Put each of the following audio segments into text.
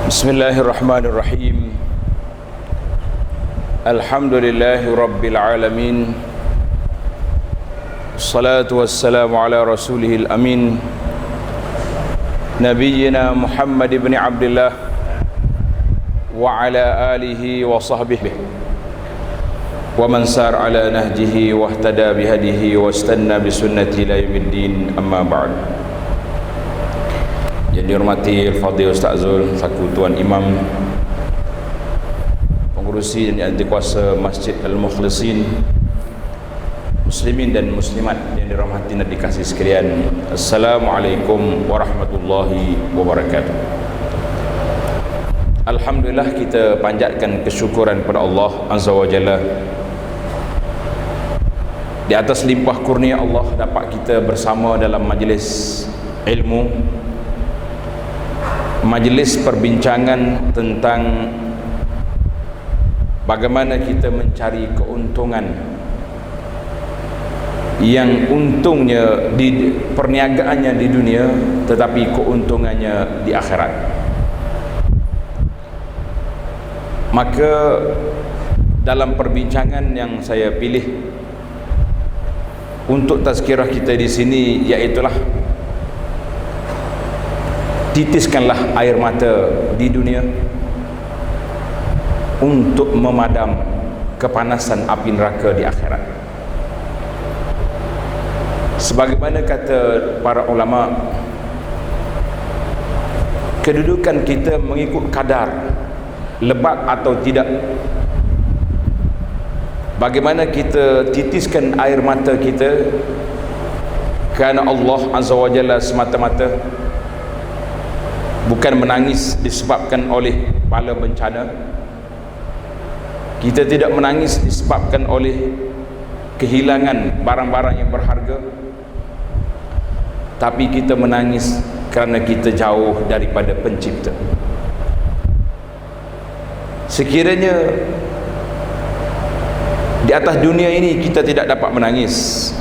Bismillahirrahmanirrahim. Alhamdulillahi Rabbil Alamin. Salatu wassalamu ala rasulihil amin, Nabiyyina Muhammad ibn Abdullah wa ala alihi wa sahbihi wa man sar ala nahjihi wa ihtada bihadihi wa istanna bisunnati ila yaumiddin, amma ba'd. Yang dihormati Al-Fadhil Ustaz Zul selaku Tuan Imam, pengurusi dan ahli kuasa Masjid Al-Mukhlisin, muslimin dan muslimat yang dirahmati dan dikasihi sekalian. Assalamualaikum warahmatullahi wabarakatuh. Alhamdulillah, kita panjatkan kesyukuran kepada Allah Azza wa Jalla. Di atas limpah kurnia Allah dapat kita bersama dalam majlis ilmu, majlis perbincangan tentang bagaimana kita mencari keuntungan yang untungnya di perniagaannya di dunia tetapi keuntungannya di akhirat. Maka dalam perbincangan yang saya pilih untuk tazkirah kita di sini, iaitulah titiskanlah air mata di dunia untuk memadam kepanasan api neraka di akhirat. Sebagaimana kata para ulama, kedudukan kita mengikut kadar lebat atau tidak. Bagaimana kita titiskan air mata kita kerana Allah Azza wa Jalla semata-mata, bukan menangis disebabkan oleh bala bencana. Kita tidak menangis disebabkan oleh kehilangan barang-barang yang berharga, tapi kita menangis kerana kita jauh daripada pencipta. Sekiranya di atas dunia ini kita tidak dapat menangis,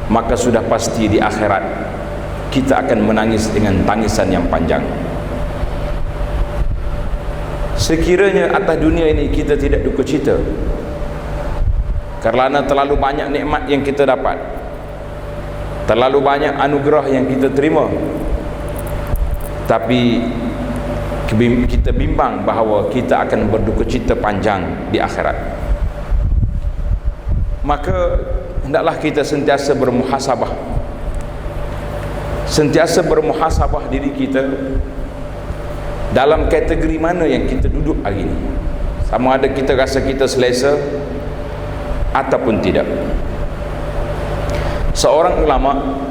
maka sudah pasti di akhirat kita akan menangis dengan tangisan yang panjang. Sekiranya atas dunia ini kita tidak duka cita kerana terlalu banyak nikmat yang kita dapat, terlalu banyak anugerah yang kita terima, tapi kita bimbang bahawa kita akan berduka cita panjang di akhirat. Maka hendaklah kita sentiasa bermuhasabah, sentiasa bermuhasabah diri kita dalam kategori mana yang kita duduk hari ini, sama ada kita rasa kita selesa ataupun tidak. Seorang ulama,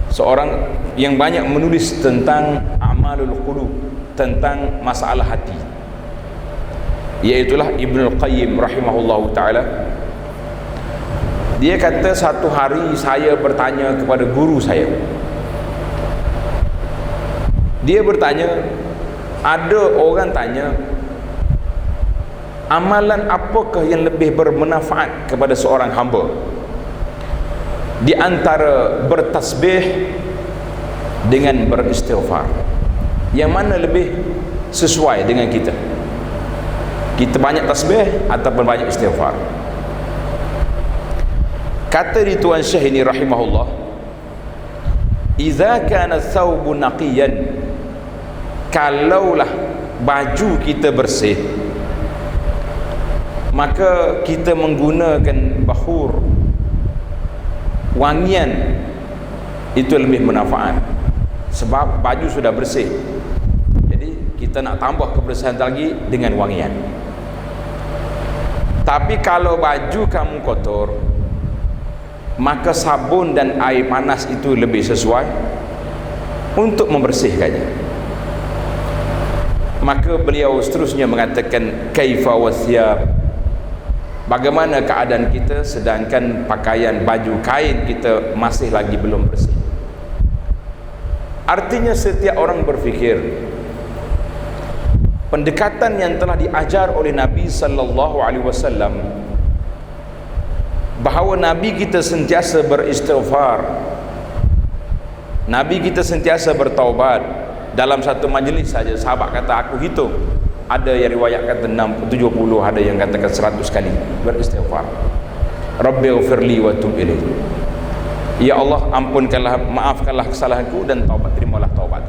seorang yang banyak menulis tentang amalul qulub, tentang masalah hati, iaitulah Ibnul Qayyim rahimahullahu ta'ala. Dia kata, satu hari saya bertanya kepada guru saya. Dia bertanya, ada orang tanya, amalan apakah yang lebih bermanfaat kepada seorang hamba di antara bertasbih dengan beristighfar? Yang mana lebih sesuai dengan kita? Kita banyak tasbih ataupun banyak istighfar? Kata di Tuan Syekh ini rahimahullah, idza kana thawbu naqiyan, kalaulah baju kita bersih, maka kita menggunakan bahur, wangian, itu lebih bermanfaat sebab baju sudah bersih. Jadi kita nak tambah kebersihan lagi dengan wangian. Tapi kalau baju kamu kotor, maka sabun dan air panas itu lebih sesuai untuk membersihkannya. Maka beliau seterusnya mengatakan, kaifa wathiyab, bagaimana keadaan kita sedangkan pakaian baju kain kita masih lagi belum bersih. Artinya setiap orang berfikir pendekatan yang telah diajar oleh Nabi sallallahu alaihi wasallam, bahawa Nabi kita sentiasa beristighfar, Nabi kita sentiasa bertaubat, dalam satu majlis saja sahabat kata, aku hitung ada yang riwayat kata 70, ada yang katakan 100 kali beristighfar. Rabbighfirli wa tub ilaih. Ya Allah, ampunkanlah, maafkanlah kesalahanku dan taubat, terimalah taubat.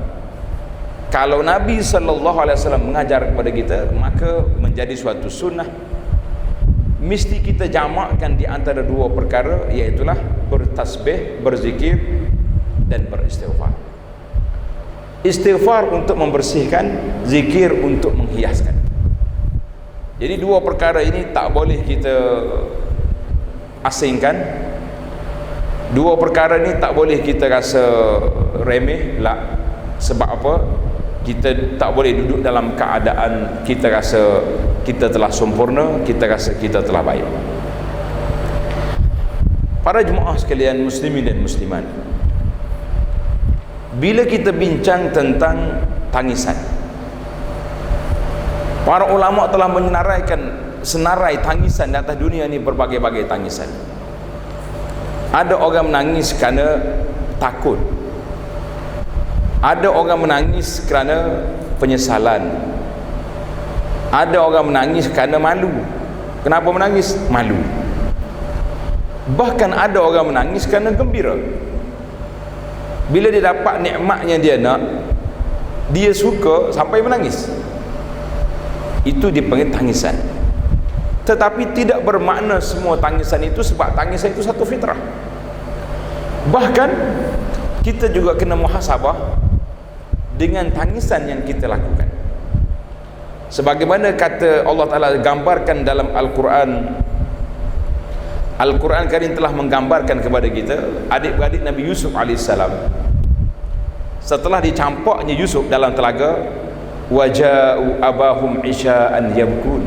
Kalau Nabi SAW mengajar kepada kita, maka menjadi suatu sunnah mesti kita jamakkan di antara dua perkara, iaitulah bertasbih, berzikir dan beristighfar. Istighfar untuk membersihkan, zikir untuk menghiaskan. Jadi dua perkara ini tak boleh kita asingkan. Dua perkara ni tak boleh kita rasa remeh lah. Sebab apa? Kita tak boleh duduk dalam keadaan kita rasa kita telah sempurna, kita rasa kita telah baik. Para jemaah sekalian, muslimin dan muslimat, bila kita bincang tentang tangisan, para ulama telah menyenaraikan senarai tangisan di atas dunia ini, berbagai-bagai tangisan. Ada orang menangis kerana takut, ada orang menangis kerana penyesalan, ada orang menangis kerana malu. Kenapa menangis? Malu. Bahkan ada orang menangis kerana gembira. Bila dia dapat nikmatnya dia nak, dia suka sampai menangis. Itu dipanggil tangisan. Tetapi tidak bermakna semua tangisan itu, sebab tangisan itu satu fitrah. Bahkan kita juga kena muhasabah dengan tangisan yang kita lakukan. Sebagaimana kata Allah Ta'ala gambarkan dalam Al-Quran. Al-Quran Karim telah menggambarkan kepada kita adik-beradik Nabi Yusuf AS. Setelah dicampaknya Yusuf dalam telaga, waja'u abahum isya'an yabkun.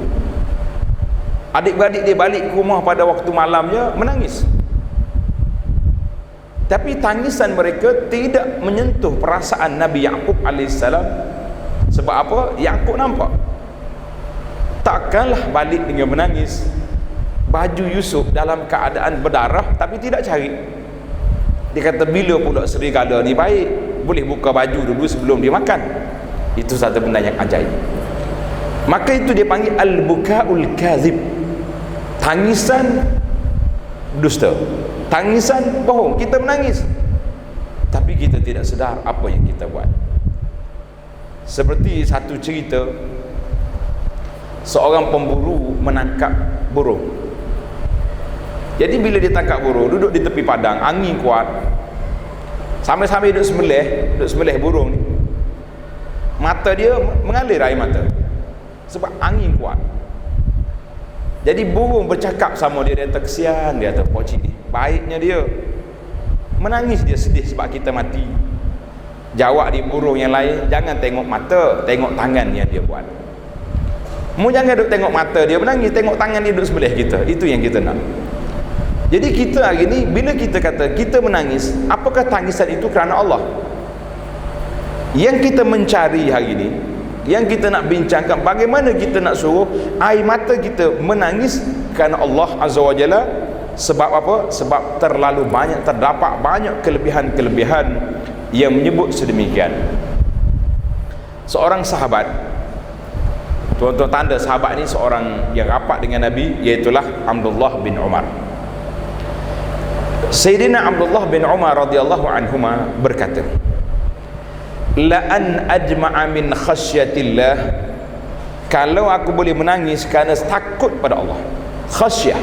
Adik-beradik dia balik ke rumah pada waktu malamnya menangis. Tapi tangisan mereka tidak menyentuh perasaan Nabi Yaqub AS. Sebab apa? Yaqub nampak, takkanlah balik dengan menangis. Baju Yusuf dalam keadaan berdarah tapi tidak cari. Dia kata, bila pula serigala ni baik, boleh buka baju dulu sebelum dia makan. Itu satu benda yang ajaib. Maka itu dia panggil al-buka'ul kazib. Tangisan dusta, tangisan bohong. Kita menangis tapi kita tidak sedar apa yang kita buat. Seperti satu cerita, seorang pemburu menangkap burung. Jadi bila dia tangkap burung, duduk di tepi padang, angin kuat, sambil-sambil duduk sembelih burung ni, mata dia mengalir air mata sebab angin kuat. Jadi burung bercakap sama dia, dia kata, kesian, dia kata, pocik ni baiknya dia menangis, dia sedih sebab kita mati. Jawab di burung yang lain, jangan tengok mata, tengok tangan yang dia buat. Mu jangan duduk tengok mata dia menangis, tengok tangan dia duduk sebelah kita. Itu yang kita nak. Jadi kita hari ni, bila kita kata kita menangis, apakah tangisan itu kerana Allah? Yang kita mencari hari ni, yang kita nak bincangkan, bagaimana kita nak suruh air mata kita menangis kerana Allah Azza wa Jalla. Sebab apa? Sebab terlalu banyak, terdapat banyak kelebihan-kelebihan yang menyebut sedemikian. Seorang sahabat, tuan-tuan tanda sahabat ni seorang yang rapat dengan Nabi, iaitulah Abdullah bin Umar. Sayyidina Abdullah bin Umar radhiyallahu anhuma berkata, la an ajma'a min khasyatillah, kalau aku boleh menangis kerana takut pada Allah, khasyah,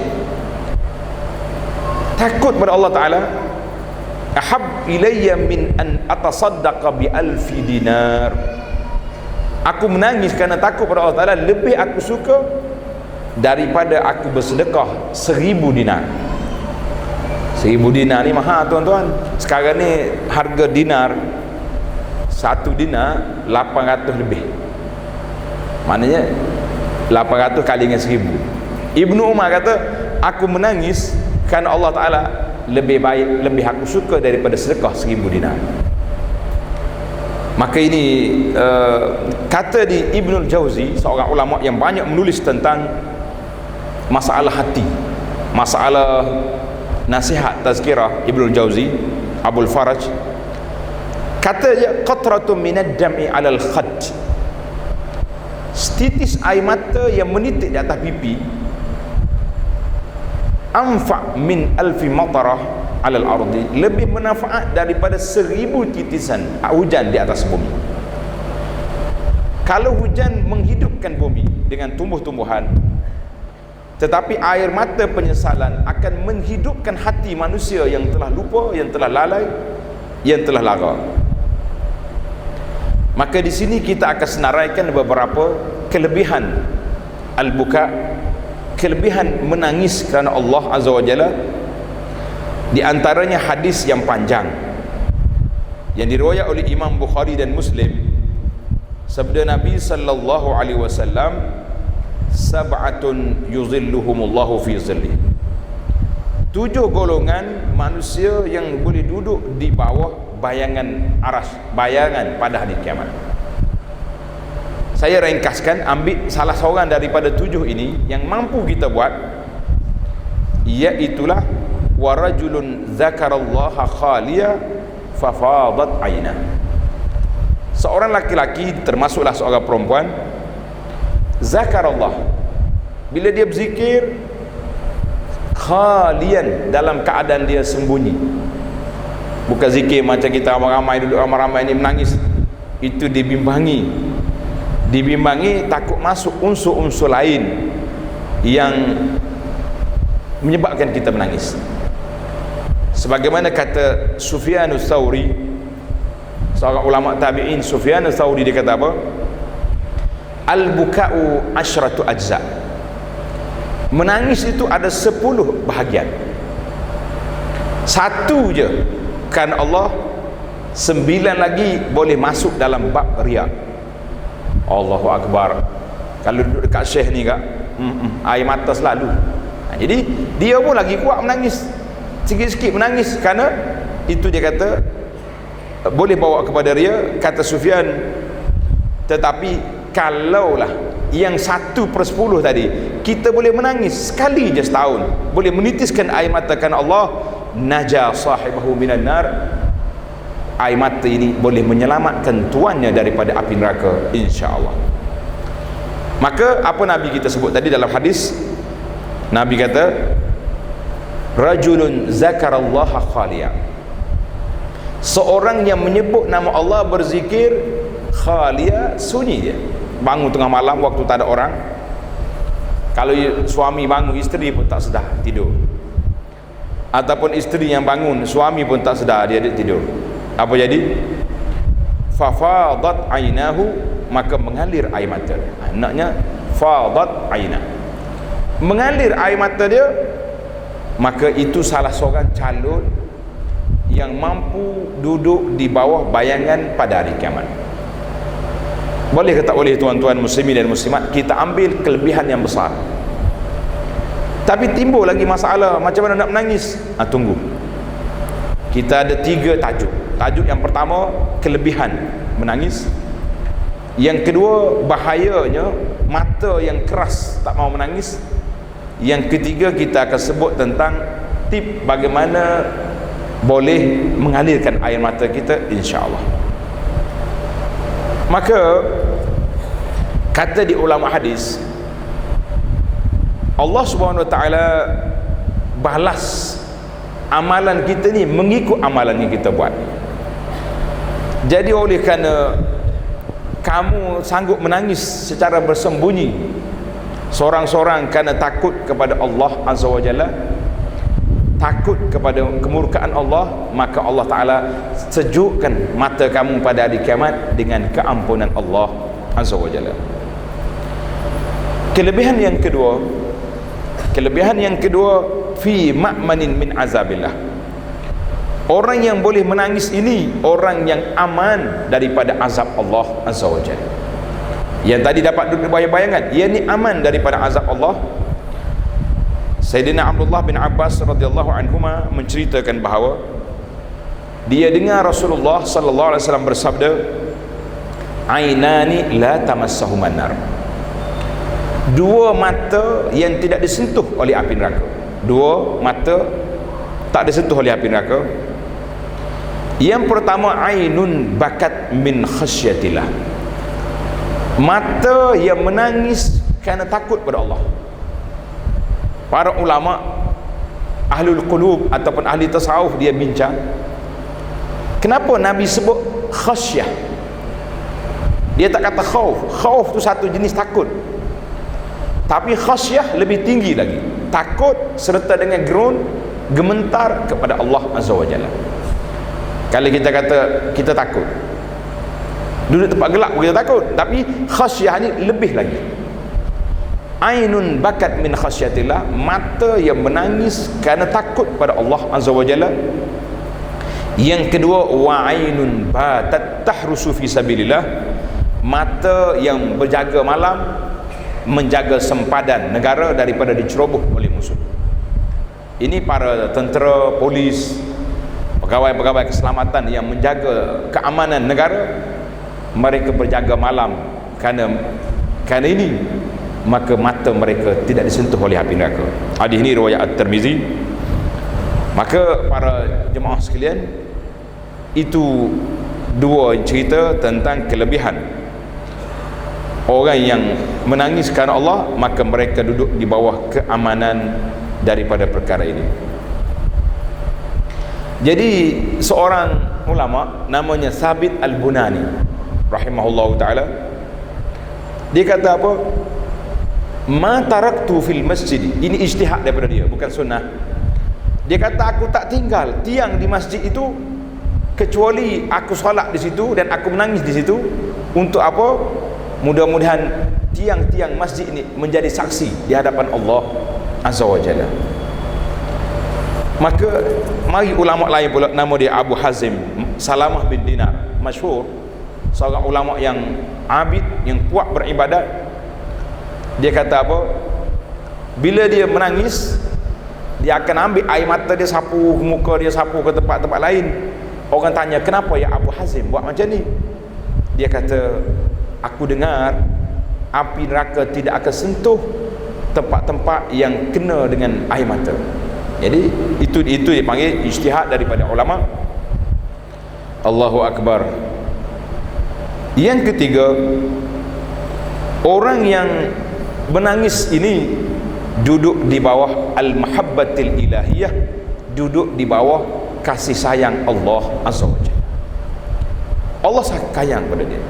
takut pada Allah Ta'ala, ahab ilayya min an atasaddaqa bi alfi dinar, aku menangis kerana takut pada Allah Ta'ala, lebih aku suka daripada aku bersedekah 1000 dinar. 1000 dinar ni mahal tuan-tuan. Sekarang ni harga dinar, 1 dinar 800 lebih. Maknanya 800 kali dengan 1000. Ibnu Umar kata, aku menangis kerana Allah Ta'ala lebih baik, lebih aku suka daripada sedekah 1000 dinar. Maka ini kata di Ibnul Jauzi, seorang ulama yang banyak menulis tentang masalah hati, masalah nasihat tazkirah. Ibnul Jauzi, Abul Faraj, Kata dia qatratun minad dam'i 'alal khadd, setitis air mata yang menitik di atas pipi, anfa' min alfi matarah 'alal ardi, lebih bermanfaat daripada 1000 titisan hujan di atas bumi. Kalau hujan menghidupkan bumi dengan tumbuh-tumbuhan, tetapi air mata penyesalan akan menghidupkan hati manusia yang telah lupa, yang telah lalai, yang telah lara. Maka di sini kita akan senaraikan beberapa kelebihan al-buka, kelebihan menangis kerana Allah Azza wa Jalla. Di antaranya hadis yang panjang yang diriwayat oleh Imam Bukhari dan Muslim, sabda Nabi sallallahu alaihi wasallam, sab'atun yuzilluhumullahu fi zillih, 7 golongan manusia yang boleh duduk di bawah bayangan aras, bayangan pada hari kiamat. Saya ringkaskan, ambil salah seorang daripada 7 ini yang mampu kita buat, iaitulah warajulun zakarallaha khaliya fafadat aina. Seorang laki-laki, termasuklah seorang perempuan, zakarallah, bila dia berzikir khalian, dalam keadaan dia sembunyi. Bukan zikir macam kita ramai-ramai duduk ramai-ramai ni menangis, itu dibimbangi takut masuk unsur-unsur lain yang menyebabkan kita menangis. Sebagaimana kata Sufyanus Tsauri, seorang ulama tabi'in, Sufyanus Tsauri, dia kata apa? Al-buka'u asyratu ajza, menangis itu ada 10 bahagian. Satu je kan Allah, 9 lagi boleh masuk dalam bab riak. Allahu Akbar. Kalau duduk dekat syekh ni kak, air mata selalu. Jadi dia pun lagi kuat menangis, sikit-sikit menangis, kerana itu dia kata boleh bawa kepada ria. Kata Sufyan, tetapi kalaulah yang 1/10 tadi kita boleh menangis sekali je setahun, boleh menitiskan air mata kerana Allah, naja sahibahu minan nar, air mata ini boleh menyelamatkan tuannya daripada api neraka, insya-Allah. Maka apa Nabi kita sebut tadi dalam hadis, Nabi kata rajulun zakarallaha khaliya, seorang yang menyebut nama Allah, berzikir khaliya, sunyi dia, bangun tengah malam waktu tak ada orang. Kalau suami bangun, isteri pun tak sedar tidur, ataupun isteri yang bangun, suami pun tak sedar dia tidur. Apa jadi? Fafadat ainahu, maka mengalir air mata. Anaknya fadat aina, mengalir air mata dia. Maka itu salah seorang calon yang mampu duduk di bawah bayangan pada hari kiamat. Boleh ke tak boleh tuan-tuan muslimin dan muslimat, kita ambil kelebihan yang besar. Tapi timbul lagi masalah, macam mana nak menangis? Tunggu, kita ada 3 tajuk. Tajuk yang pertama, kelebihan menangis. Yang kedua, bahayanya mata yang keras tak mau menangis. Yang ketiga, kita akan sebut tentang tip bagaimana boleh mengalirkan air mata kita, insya-Allah. Maka kata di ulama hadis, Allah Subhanahu Wa Taala balas amalan kita ni mengikut amalan yang kita buat. Jadi oleh kerana kamu sanggup menangis secara bersembunyi seorang-seorang kerana takut kepada Allah Azza wa Jalla, takut kepada kemurkaan Allah, maka Allah Ta'ala sejukkan mata kamu pada hari kiamat dengan keampunan Allah Azza wa Jalla. Kelebihan yang kedua, fi ma'manin min azabillah, orang yang boleh menangis ini orang yang aman daripada azab Allah Azza wa Jalla. Yang tadi dapat duduk bayang-bayangan, ia ni aman daripada azab Allah. Sayyidina Abdullah bin Abbas radhiyallahu anhuma menceritakan bahawa dia dengar Rasulullah sallallahu alaihi wasallam bersabda, ainani la tamassahuman nar, 2 mata yang tidak disentuh oleh api neraka. 2 mata tak disentuh oleh api neraka. Yang pertama, ainun bakat min khasyatillah, mata yang menangis kerana takut pada Allah. Para ulama ahlul qulub ataupun ahli tasawuf dia bincang, kenapa Nabi sebut khasyah, dia tak kata khauf. Khauf tu satu jenis takut, tapi khasyah lebih tinggi lagi, takut serta dengan gerun gementar kepada Allah Azza wa Jalla. Kalau kita kata kita takut duduk tempat gelap kita takut, tapi khasyah ni lebih lagi. Ainun bakat min khasyatillah, mata yang menangis kerana takut pada Allah Azza wa Jalla. Yang kedua, wa ainun batat tahrusu fi sabilillah, mata yang berjaga malam menjaga sempadan negara daripada diceroboh oleh musuh. Ini para tentera, polis, pegawai-pegawai keselamatan yang menjaga keamanan negara, mereka berjaga malam kerana ini, maka mata mereka tidak disentuh oleh api neraka. Hadis ini riwayat At-Tirmizi. Maka para jemaah sekalian, itu dua cerita tentang kelebihan orang yang menangis kerana Allah, maka mereka duduk di bawah keamanan daripada perkara ini. Jadi seorang ulama namanya Thabit Al-Bunani rahimahullahu ta'ala, dia kata apa? Ma taraktu fil masjid, ini ijtihad daripada dia, bukan sunnah. Dia kata, aku tak tinggal tiang di masjid itu kecuali aku solat di situ dan aku menangis di situ. Untuk apa? Mudah-mudahan tiang-tiang masjid ini menjadi saksi di hadapan Allah Azza wa Jalla. Maka mari ulama lain pula, nama dia Abu Hazim Salamah bin Dinar, masyhur, seorang ulama yang abid, yang kuat beribadat. Dia kata apa? Bila dia menangis, dia akan ambil air mata dia, sapu ke muka dia, sapu ke tempat-tempat lain. Orang tanya, kenapa ya Abu Hazim buat macam ni? Dia kata, aku dengar api neraka tidak akan sentuh tempat-tempat yang kena dengan air mata. Jadi itu dipanggil ijtihad daripada ulama. Allahu Akbar. Yang ketiga, orang yang menangis ini duduk di bawah al-mahabbatil ilahiyah, duduk di bawah kasih sayang Allah Azza wa Jalla. Allah sayang pada dia.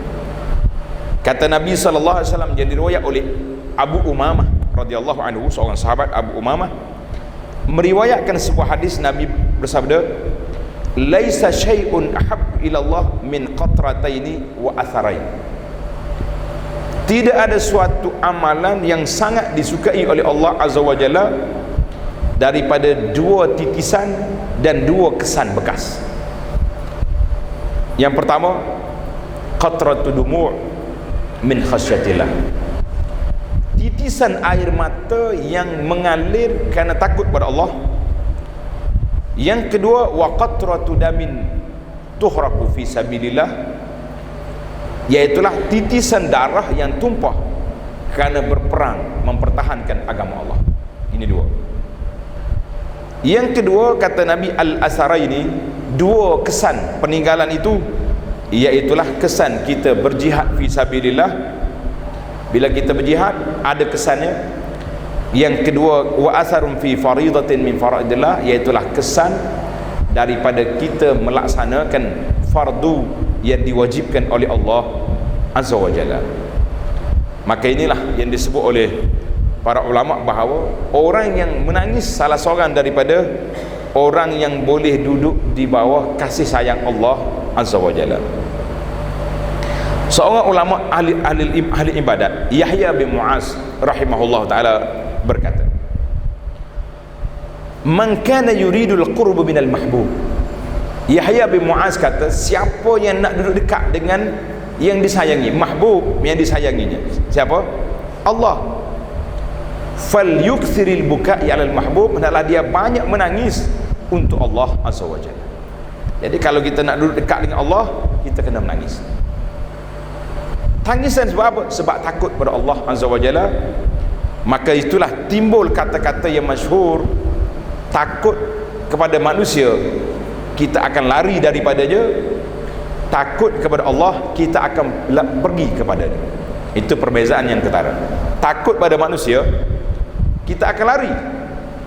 Kata Nabi sallallahu alaihi wasallam, yang diriwayat oleh Abu Umamah radhiyallahu anhu, seorang sahabat Abu Umamah meriwayatkan sebuah hadis. Nabi bersabda, laisa syai'un ahab ila Allah min qatrataini wa atharain, tidak ada suatu amalan yang sangat disukai oleh Allah Azza wa Jalla daripada dua titisan dan dua kesan bekas. Yang pertama, qatratu dumu' min khasyatillah, titisan air mata yang mengalir kerana takut pada Allah. Yang kedua, wa qatratu damin tuhraku fi sabilillah, iaitulah titisan darah yang tumpah kerana berperang mempertahankan agama Allah. Ini dua. Yang kedua, kata Nabi, al-asaraini, dua kesan peninggalan itu, iaitulah kesan kita berjihad fi sabilillah. Bila kita berjihad, ada kesannya. Yang kedua, wa asarun fi faridatin min faraidillah, iaitulah kesan daripada kita melaksanakan fardu yang diwajibkan oleh Allah Azza wa Jalla. Maka inilah yang disebut oleh para ulama bahawa orang yang menangis salah seorang daripada orang yang boleh duduk di bawah kasih sayang Allah Azza wa Jalla. Seorang ulama ahli ibadat, Yahya bin Mu'az rahimahullah ta'ala, berkata, man kana yuridul qurb minal mahbub. Yahya bin Mu'az kata, siapa yang nak duduk dekat dengan yang disayangi, mahbub, yang disayanginya, siapa? Allah. Fal yukthiril buka'i alal mahbub, hendaklah dia banyak menangis untuk Allah Azza wa Jalla. Jadi kalau kita nak duduk dekat dengan Allah, kita kena menangis. Tangisan sebab apa? Sebab takut pada Allah Azza wa Jalla. Maka itulah timbul kata-kata yang masyhur, takut kepada manusia kita akan lari daripadanya. Takut kepada Allah, kita akan pergi kepadanya. Itu perbezaan yang ketara. Takut pada manusia, kita akan lari.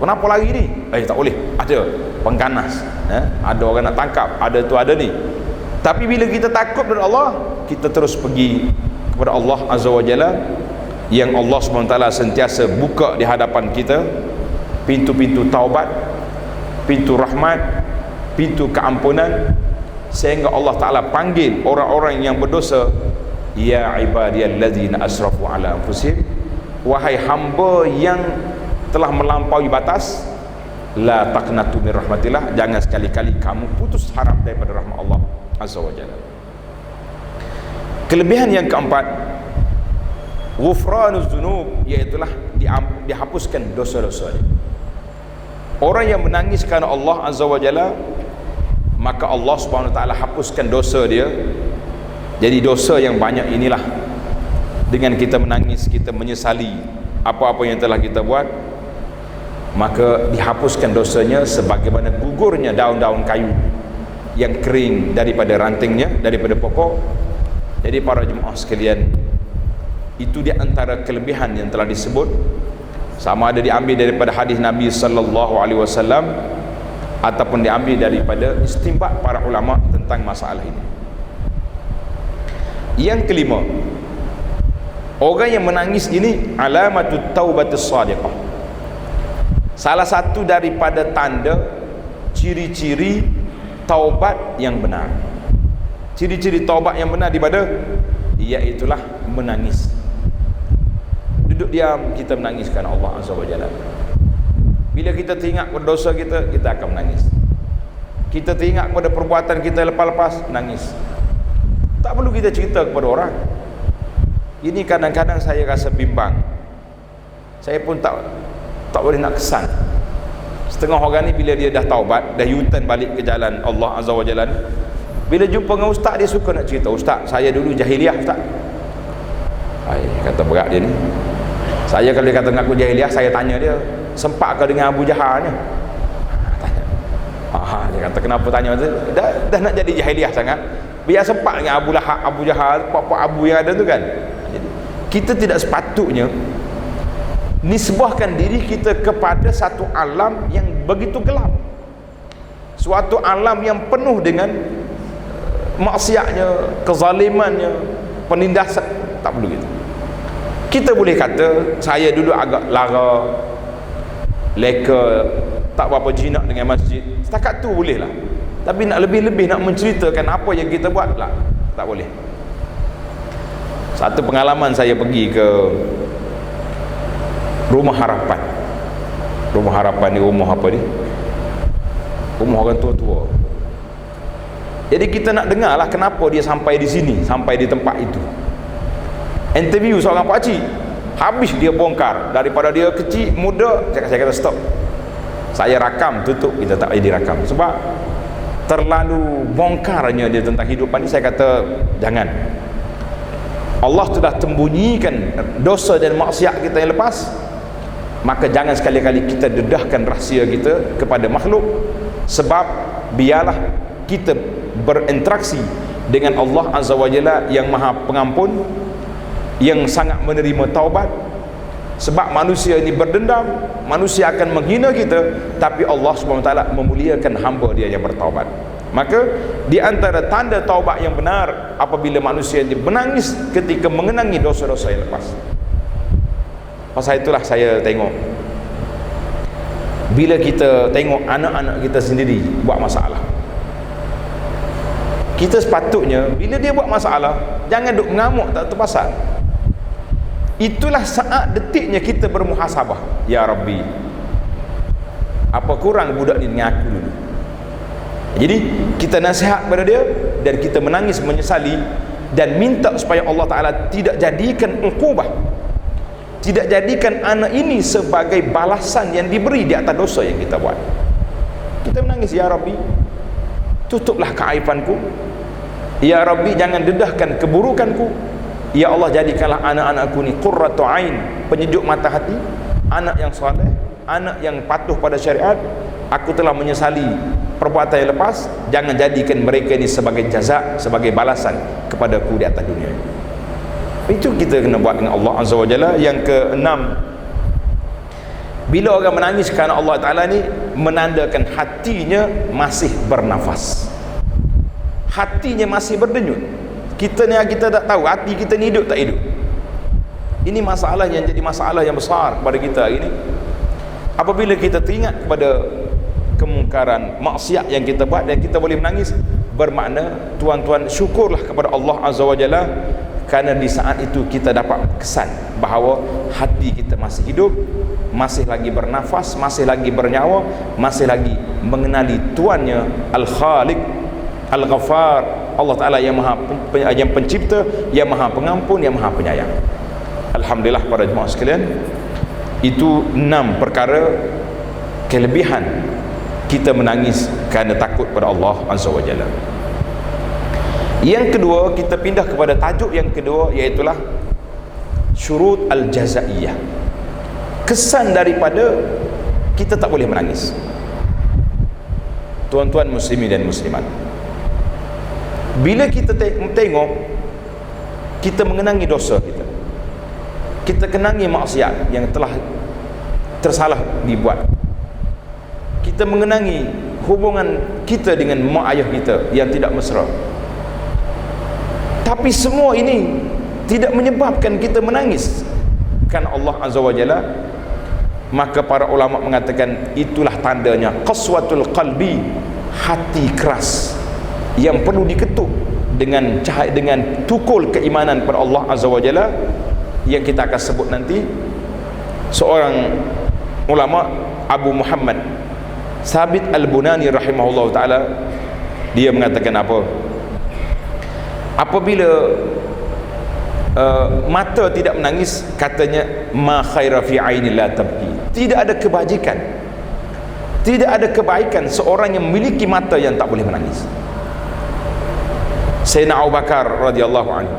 Kenapa lari ni? Tak boleh, ada pengganas, ada orang nak tangkap, ada tu ada ni. Tapi bila kita takut kepada Allah, kita terus pergi kepada Allah Azza wa Jalla, yang Allah SWT sentiasa buka di hadapan kita pintu-pintu taubat, pintu rahmat, pintu keampunan, sehingga Allah Ta'ala panggil orang-orang yang berdosa, ya ibadiyallazina asrafu ala anfusihim, wahai hamba yang telah melampaui batas, la taqnatu min rahmatillah, jangan sekali-kali kamu putus harap daripada rahmat Allah Azza wa Jalla. Kelebihan yang keempat, ghufranuz dzunub, iaitulah dihapuskan dosa-dosa. Orang yang menangis kerana Allah Azza wa Jalla, maka Allah Subhanahu wa taala hapuskan dosa dia. Jadi dosa yang banyak inilah, dengan kita menangis, kita menyesali apa-apa yang telah kita buat, maka dihapuskan dosanya sebagaimana gugurnya daun-daun kayu yang kering daripada rantingnya, daripada pokok. Jadi para jemaah sekalian, itu di antara kelebihan yang telah disebut, sama ada diambil daripada hadis Nabi sallallahu alaihi wasallam ataupun diambil daripada istinbat para ulama tentang masalah ini. Yang kelima, orang yang menangis ini alamatut taubatus shadiqah. Salah satu daripada tanda ciri-ciri taubat yang benar. Ciri-ciri taubat yang benar di mana? Iaitulah menangis. Duduk diam, kita menangis kerana Allah Azza wa Jalla. Bila kita teringat pada dosa kita, kita akan menangis. Kita teringat pada perbuatan kita lepas-lepas, nangis. Tak perlu kita cerita kepada orang. Ini kadang-kadang saya rasa bimbang. Saya pun tak boleh nak kesan. Setengah orang ni bila dia dah taubat, dah U-turn balik ke jalan Allah Azza wa Jalla, bila jumpa dengan ustaz, dia suka nak cerita, ustaz, saya dulu jahiliah ustaz. Kata berat dia ni. Saya kalau dia kata dengan aku jahiliah, saya tanya dia, sempat ke dengan Abu Jahal ni? Tanya. Dia kata kenapa tanya? Dah nak jadi jahiliah sangat, biar sempat dengan Abu Lahab, Abu Jahal, pak-pak Abu yang ada tu kan. Jadi, kita tidak sepatutnya nisbahkan diri kita kepada satu alam yang begitu gelap, suatu alam yang penuh dengan maksiatnya, kezalimannya, penindasan. Tak perlu gitu. Kita boleh kata saya dulu agak lara, leka, tak berapa jinak dengan masjid, setakat tu boleh lah. Tapi nak lebih-lebih, nak menceritakan apa yang kita buat lah, tak boleh. Satu pengalaman, saya pergi ke Rumah Harapan. Rumah Harapan ni rumah apa ni? Rumah orang tua-tua. Jadi kita nak dengar lah kenapa dia sampai di sini, sampai di tempat itu. Interview seorang pakcik, habis dia bongkar daripada dia kecil, muda. Saya kata stop, saya rakam, tutup, kita tak jadi rakam sebab terlalu bongkarnya dia tentang hidupan ni. Saya kata jangan. Allah sudah sembunyikan dosa dan maksiat kita yang lepas, maka jangan sekali-kali kita dedahkan rahsia kita kepada makhluk. Sebab biarlah kita berinteraksi dengan Allah Azza wa Jalla yang Maha Pengampun, yang sangat menerima taubat. Sebab manusia ini berdendam, manusia akan menghina kita, tapi Allah SWT memuliakan hamba dia yang bertaubat. Maka di antara tanda taubat yang benar, apabila manusia ini menangis ketika mengenangi dosa-dosa yang lepas. Pasal itulah saya tengok, bila kita tengok anak-anak kita sendiri buat masalah, kita sepatutnya bila dia buat masalah, jangan duk mengamuk tak terpasal. Itulah saat detiknya kita bermuhasabah, ya Rabbi, apa kurang budak ni dengan aku dulu. Jadi kita nasihat pada dia dan kita menangis menyesali dan minta supaya Allah Ta'ala tidak jadikan uqubah, tidak jadikan anak ini sebagai balasan yang diberi di atas dosa yang kita buat. Kita menangis, ya Rabbi, tutuplah keaibanku, ya Rabbi, jangan dedahkan keburukanku, ya Allah, jadikanlah anak-anakku ni qurratu ain, penyejuk mata hati, anak yang soleh, anak yang patuh pada syariat. Aku telah menyesali perbuatan yang lepas, jangan jadikan mereka ini sebagai jazak, sebagai balasan kepada aku di atas dunia. Itu kita kena buat dengan Allah Azza wa Jalla. Yang keenam, bila orang menangis kerana Allah Ta'ala ni, menandakan hatinya masih bernafas, hatinya masih berdenyut. Kita ni, kita tak tahu hati kita ni hidup tak hidup. Ini masalah yang jadi masalah yang besar kepada kita hari ini. Apabila kita teringat kepada kemungkaran, maksiat yang kita buat dan kita boleh menangis, bermakna tuan-tuan syukurlah kepada Allah Azza wa Jalla, kerana di saat itu kita dapat kesan bahawa hati kita masih hidup, masih lagi bernafas, masih lagi bernyawa, masih lagi mengenali Tuannya Al-Khaliq, Al-Ghaffar, Allah Ta'ala yang maha yang pencipta, yang maha pengampun, yang maha penyayang. Alhamdulillah para jemaah sekalian, itu 6 perkara kelebihan kita menangis kerana takut pada Allah Azza wa Jalla. Yang kedua, kita pindah kepada tajuk yang kedua, iaitulah syurut al-jazaiyah, kesan daripada kita tak boleh menangis. Tuan-tuan muslimin dan muslimat, bila kita tengok, kita mengenangi dosa kita, kita kenangi maksiat yang telah tersalah dibuat, kita mengenangi hubungan kita dengan mak ayah kita yang tidak mesra, tapi semua ini tidak menyebabkan kita menangis kan Allah Azza wa Jalla. Maka para ulama mengatakan itulah tandanya qaswatul qalbi, hati keras yang perlu diketuk dengan cahaya, dengan tukul keimanan kepada Allah Azza wa Jalla, yang kita akan sebut nanti. Seorang ulama, Abu Muhammad Sabit Al-Bunani rahimahullah ta'ala, dia mengatakan apa? Apabila mata tidak menangis, katanya ma khaira fi aini la tabki, tidak ada kebajikan, tidak ada kebaikan seorang yang memiliki mata yang tak boleh menangis. Sayyidina Abu Bakar radhiyallahu anhu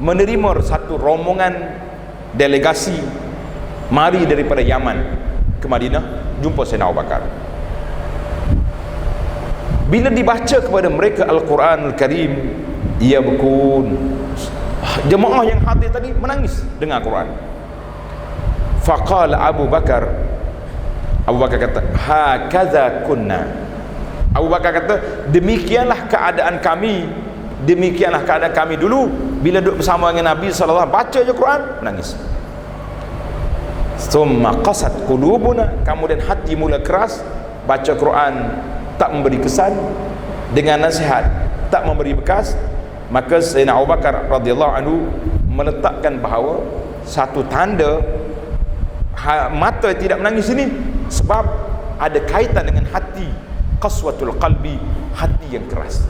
menerima satu rombongan delegasi mari daripada Yaman ke Madinah, jumpa Sayyidina Abu Bakar. Bila dibaca kepada mereka Al-Quran Al-Karim, ia berkun, jemaah yang hadir tadi menangis dengar Quran. Faqala Abu Bakar kata, hakaza kunna. Abu Bakar kata, demikianlah keadaan kami, demikianlah keadaan kami dulu bila duduk bersama dengan Nabi SAW, baca je Quran, menangis. Thumma qasat qulubuna, kemudian hati mula keras, baca Quran tak memberi kesan, dengan nasihat tak memberi bekas. Maka Sayyidina Abu Bakar radhiyallahu anhu meletakkan bahawa satu tanda mata tidak menangis ini sebab ada kaitan dengan hati, qaswatul qalbi, hati yang keras.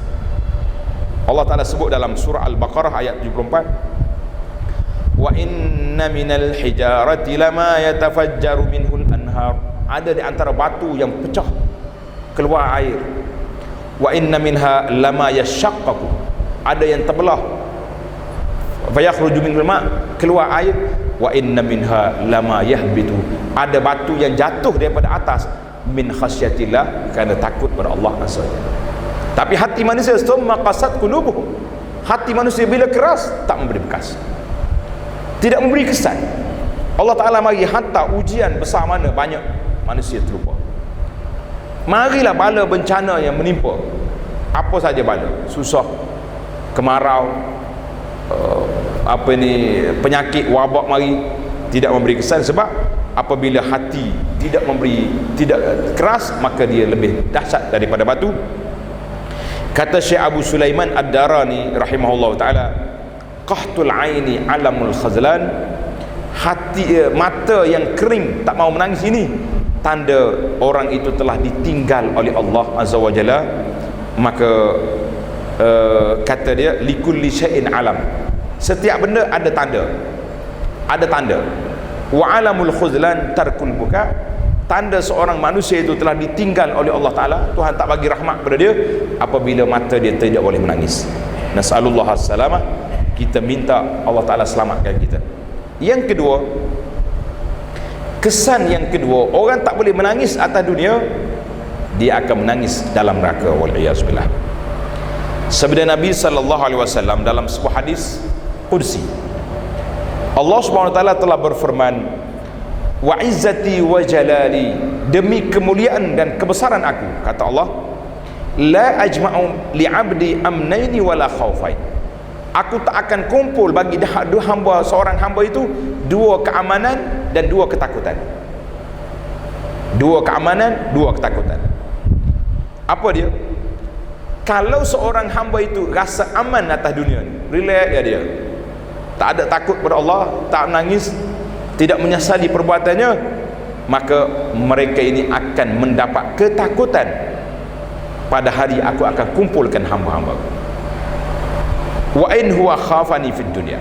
Allah Ta'ala sebut dalam surah Al-Baqarah ayat 74, wa inna minal hijarati lama yatafajjaru minhul anhar, ada di antara batu yang pecah keluar air. Wa inna minha lama yashaqqaqu, ada yang terbelah, fayakhruju minal ma', keluar air. Wa inna minha lama yahbitu, ada batu yang jatuh daripada atas, min khasyatillah, kerana takut pada Allah Azza wa Jalla. Tapi hati manusia, summa qasat qulubuhum, hati manusia bila keras tak memberi bekas, tidak memberi kesan. Allah Ta'ala mari hantar ujian besar mana, banyak manusia terlupa. Marilah bala bencana yang menimpa, apa saja bala, susah, kemarau, penyakit, wabak mari, tidak memberi kesan. Sebab apabila hati tidak keras, maka dia lebih dahsyat daripada batu. Kata Syekh Abu Sulaiman Ad-Darani rahimahullah ta'ala, qahtul aini alamul khazlan, hati, mata yang kering tak mau menangis ini tanda orang itu telah ditinggal oleh Allah Azza wa Jalla. Maka kata dia, likulli syai'in alam, setiap benda ada tanda, ada tanda. Wa alamul khuzlan tarkul buka, tanda seorang manusia itu telah ditinggal oleh Allah Ta'ala, Tuhan tak bagi rahmat kepada dia apabila mata dia tidak boleh menangis. Nas'alullah as-salamah, kita minta Allah Ta'ala selamatkan kita. Yang kedua, kesan yang kedua, orang tak boleh menangis atas dunia dia akan menangis dalam neraka, wal iyaz billah. Sabda Nabi sallallahu alaihi wasallam dalam sebuah hadis qudsi, Allah Subhanahu wa taala telah berfirman, wa izzati wa jalali, demi kemuliaan dan kebesaran aku, kata Allah, la ajma'u li 'abdi amnaini wala khaufain, aku tak akan kumpul bagi seorang hamba itu dua keamanan dan dua ketakutan. Dua keamanan, dua ketakutan. Apa dia? Kalau seorang hamba itu rasa aman atas dunia ni, relax ya dia, tak ada takut pada Allah, tak menangis, tidak menyesali perbuatannya, maka mereka ini akan mendapat ketakutan pada hari aku akan kumpulkan hamba-hamba. Wa in huwa khafani fid dunya,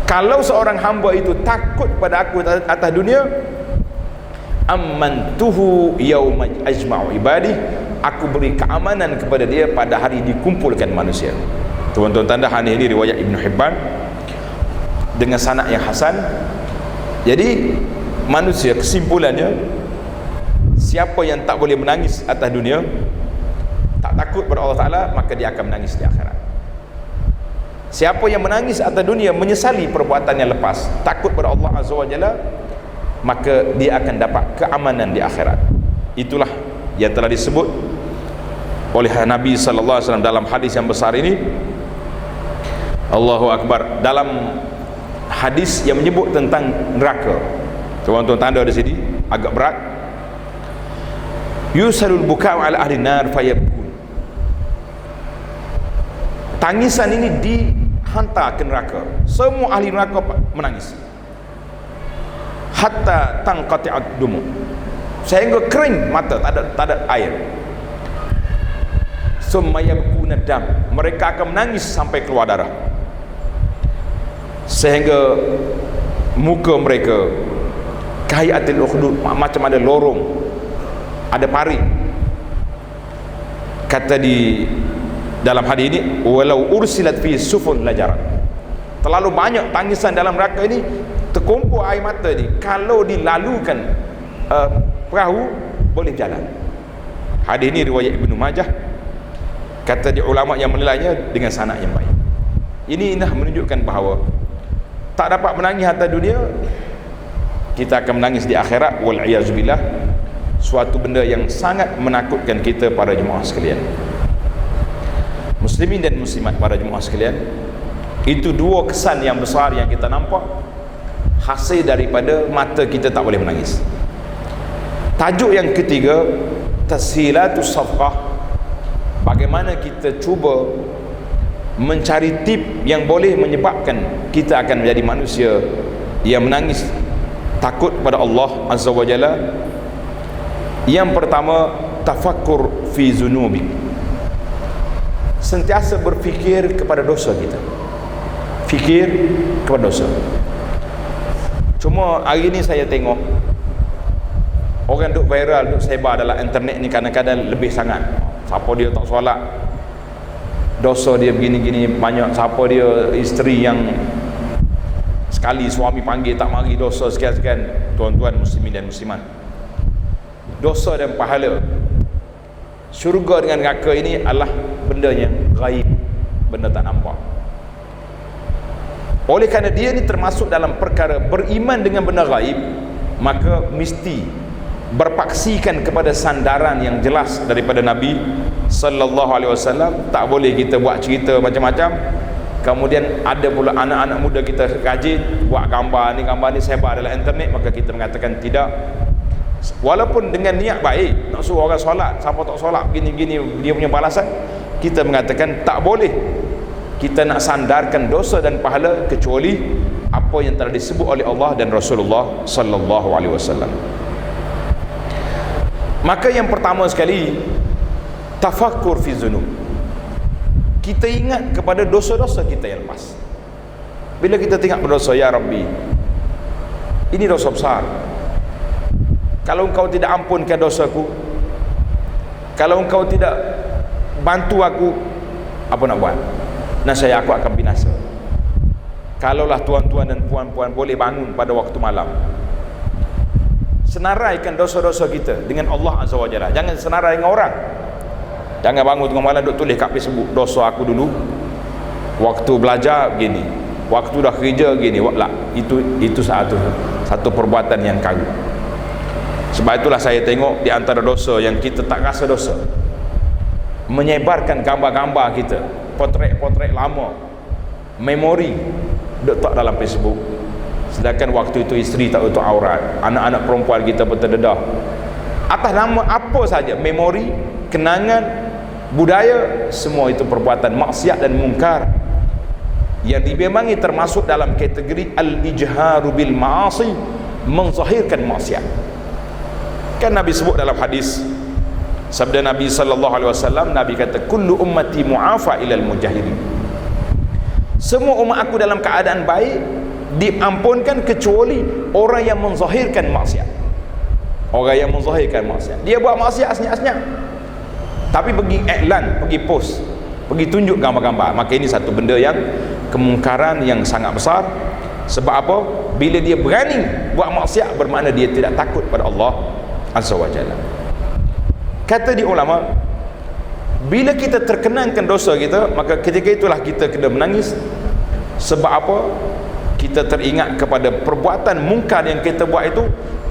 kalau seorang hamba itu takut pada aku atas dunia, amantuhu yauma ajma'u ibadi, aku beri keamanan kepada dia pada hari dikumpulkan manusia. Tuan-tuan tanda, hadis ini riwayat Ibn Hibban dengan sanad yang hasan. Jadi manusia, kesimpulannya, siapa yang tak boleh menangis atas dunia, tak takut pada Allah Ta'ala, maka dia akan menangis di akhirat. Siapa yang menangis atas dunia, menyesali perbuatan yang lepas, takut pada Allah Azza wa Jalla, maka dia akan dapat keamanan di akhirat. Itulah yang telah disebut oleh Nabi sallallahu alaihi wasallam dalam hadis yang besar ini. Allahu Akbar, dalam hadis yang menyebut tentang neraka. Tuan-tuan tanda di sini agak berat. Yusalul buka'u ala ahli nar fayabkun, tangisan ini dihantar ke neraka, semua ahli neraka menangis, hatta tanqati'ad dumu, sehingga kering mata, tak ada air. Summa yabkuna dam, mereka akan menangis sampai keluar darah, sehingga muka mereka kahiatil ukhdud, macam ada lorong, ada parit. Kata di dalam hadis ini, walau ursilat fi sufun lajarat, terlalu banyak tangisan dalam neraka ini, terkumpul air mata ni, kalau dilalukan perahu boleh jalan. Hadis ini riwayat Ibnu Majah. Kata di ulama yang menilainya dengan sanad yang baik. Ini dah menunjukkan bahawa tak dapat menangis atas dunia, kita akan menangis di akhirat, wal iyaz billah. Suatu benda yang sangat menakutkan kita para jemaah sekalian, muslimin dan muslimat, para jemaah sekalian. Itu dua kesan yang besar yang kita nampak hasil daripada mata kita tak boleh menangis. Tajuk yang ketiga, tashilatus safqah, bagaimana kita cuba mencari tip yang boleh menyebabkan kita akan menjadi manusia yang menangis, takut pada Allah Azza wa Jalla. Yang pertama, tafakkur fi zunubi, sentiasa berfikir kepada dosa kita, fikir kepada dosa. Cuma hari ni saya tengok orang duk viral, duk sebar dalam internet ni, kadang-kadang lebih sangat. Siapa dia tak solat, dosa dia begini-gini banyak. Siapa dia isteri yang sekali suami panggil tak mari, dosa sekian-sekian. Tuan-tuan muslimin dan muslimat, dosa dan pahala, syurga dengan neraka ini adalah benda yang gaib, benda tak nampak. Oleh kerana dia ni termasuk dalam perkara beriman dengan benda gaib, maka mesti berpaksikan kepada sandaran yang jelas daripada Nabi sallallahu alaihi wasallam. Tak boleh kita buat cerita macam-macam, kemudian ada pula anak-anak muda kita rajin buat gambar ni sebar dalam internet, maka kita mengatakan tidak. Walaupun dengan niat baik, nak suruh orang solat, siapa tak solat gini-gini dia punya balasan, kita mengatakan tak boleh kita nak sandarkan dosa dan pahala kecuali apa yang telah disebut oleh Allah dan Rasulullah sallallahu alaihi wasallam. Maka yang pertama sekali, tafakkur fi zunub, kita ingat kepada dosa-dosa kita yang lepas. Bila kita tengok berdosa, ya Rabbi, ini dosa besar, kalau engkau tidak ampunkan dosaku, kalau engkau tidak bantu aku, apa nak buat? Nasaya aku akan binasa. Kalaulah tuan-tuan dan puan-puan boleh bangun pada waktu malam, senaraikan dosa-dosa kita dengan Allah Azza wa Jalla. Jangan senarai dengan orang. Jangan bangun tengah malam duk tulis kat Facebook, dosa aku dulu waktu belajar begini, waktu dah kerja gini. Lah, itu satu perbuatan yang kagum. Sebab itulah saya tengok di antara dosa yang kita tak rasa dosa, menyebarkan gambar-gambar kita, potret-potret lama, memori duk tak dalam Facebook. Sedangkan waktu itu isteri tak tutup aurat, anak-anak perempuan kita berterdedah atas nama apa saja, memori, kenangan, budaya, semua itu perbuatan maksiat dan mungkar yang dibemangi termasuk dalam kategori al-ijharu bil ma'asi, menzahirkan maksiat. Kan Nabi sebut dalam hadis, sabda Nabi sallallahu alaihi wasallam, Nabi kata kullu ummati mu'afa ilal mujahirin, semua umat aku dalam keadaan baik, diampunkan kecuali orang yang menzahirkan maksiat. Orang yang menzahirkan maksiat, dia buat maksiat senyap-senyap, tapi pergi iklan, pergi post, pergi tunjuk gambar-gambar, maka ini satu benda yang kemungkaran yang sangat besar. Sebab apa? Bila dia berani buat maksiat, bermakna dia tidak takut pada Allah Azza wa Jalla. Kata di ulama, bila kita terkenangkan dosa kita, maka ketika itulah kita kena menangis. Sebab apa? Kita teringat kepada perbuatan mungkar yang kita buat itu.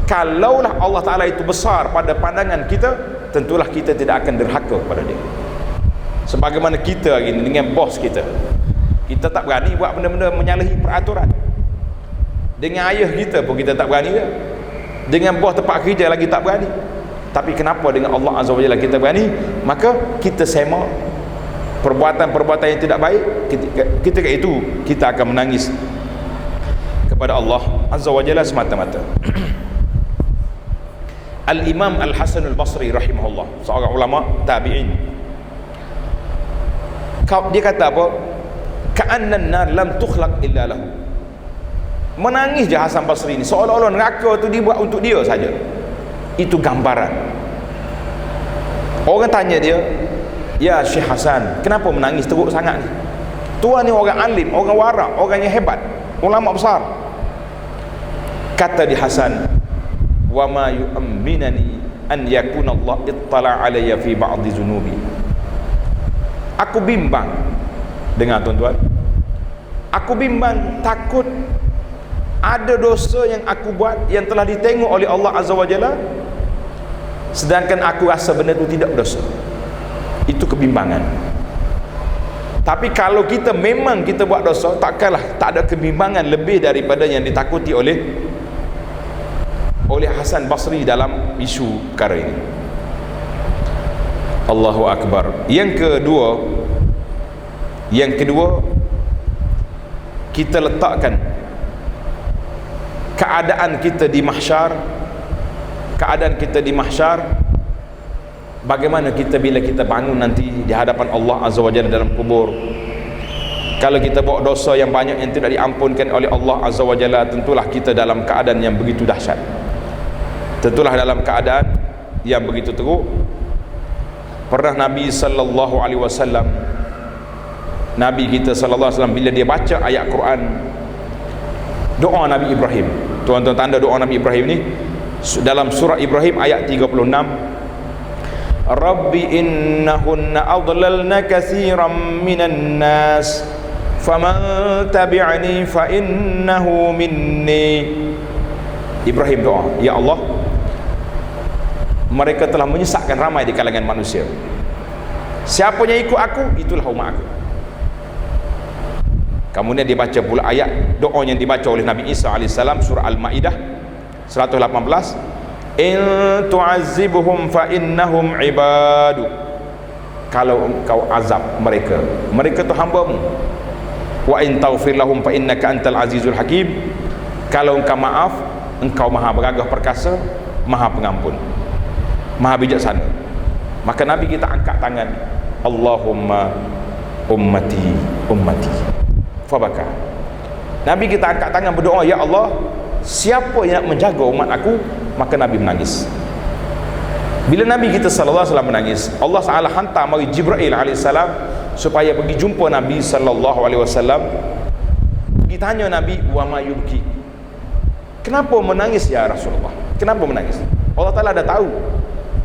Kalaulah Allah Ta'ala itu besar pada pandangan kita, tentulah kita tidak akan derhaka kepada dia. Sebagaimana kita gini dengan bos kita, kita tak berani buat benda-benda menyalahi peraturan. Dengan ayah kita pun kita tak berani dia. Dengan bos tempat kerja lagi tak berani. Tapi kenapa dengan Allah Azza wa Jalla kita berani? Maka kita semak perbuatan-perbuatan yang tidak baik. Ketika itu kita akan menangis kepada Allah Azza wa Jalla semata-mata. Al-Imam Al-Hasan Al-Basri rahimahullah, seorang ulama tabi'in, dia kata apa? Ka'annan nar lam tukhlaq illa lahu. Menangis je Hasan Basri ni, seolah-olah neraka tu dibuat untuk dia saja. Itu gambaran. Orang tanya dia, ya Syekh Hasan, kenapa menangis teruk sangat ni? Tuan ni orang alim, orang warak, orang yang hebat, ulama besar. Kata di Hasan, wa ma yu'minani an yakuna Allah ittala alayya fi ba'dhi zunubi. Aku bimbang, dengar tuan-tuan, aku bimbang, takut ada dosa yang aku buat yang telah ditengok oleh Allah Azza wa Jalla, sedangkan aku rasa benda itu tidak berdosa. Itu kebimbangan. Tapi kalau kita memang kita buat dosa, takkanlah tak ada kebimbangan lebih daripada yang ditakuti oleh Hasan Basri dalam isu perkara ini. Allahu Akbar. Yang kedua, kita letakkan keadaan kita di mahsyar, bagaimana kita bila kita bangun nanti di hadapan Allah Azza wa Jalla dalam kubur. Kalau kita buat dosa yang banyak yang tidak diampunkan oleh Allah Azza wa Jalla, tentulah kita dalam keadaan yang begitu dahsyat, tentulah dalam keadaan yang begitu teruk. Pernah Nabi sallallahu alaihi wasallam, Nabi kita sallallahu alaihi wasallam, bila dia baca ayat Quran, doa Nabi Ibrahim, tuan-tuan tanda doa Nabi Ibrahim ni dalam surah Ibrahim ayat 36, Rabbi innahunna adlalna katsiran minan nas faman tabi'ani fa innahu minni. Ibrahim doa, ya Allah, mereka telah menyesatkan ramai di kalangan manusia, siapa yang ikut aku, itulah umat aku. Kemudian dia baca pula ayat doa yang dibaca oleh Nabi Isa AS, surah Al-Ma'idah 118, in tu'azzibuhum fa innahum ibadu. Kalau engkau azab mereka, mereka tu hambamu. Wa in taghfir lahum fa innaka antal azizul hakim. Kalau engkau maaf, engkau maha beragah perkasa, maha pengampun, maha bijaksana. Maka Nabi kita angkat tangan, Allahumma ummati ummati, fabaka. Nabi kita angkat tangan berdoa, ya Allah, siapa yang nak menjaga umat aku? Maka Nabi menangis. Bila Nabi kita sallallahu alaihi wasallam menangis, Allah Taala hantar mari Jibril alaihissalam supaya pergi jumpa Nabi sallallahu alaihi wasallam. Pergi tanya Nabi, wa ma yubki, kenapa menangis ya Rasulullah? Kenapa menangis? Allah Ta'ala dah tahu,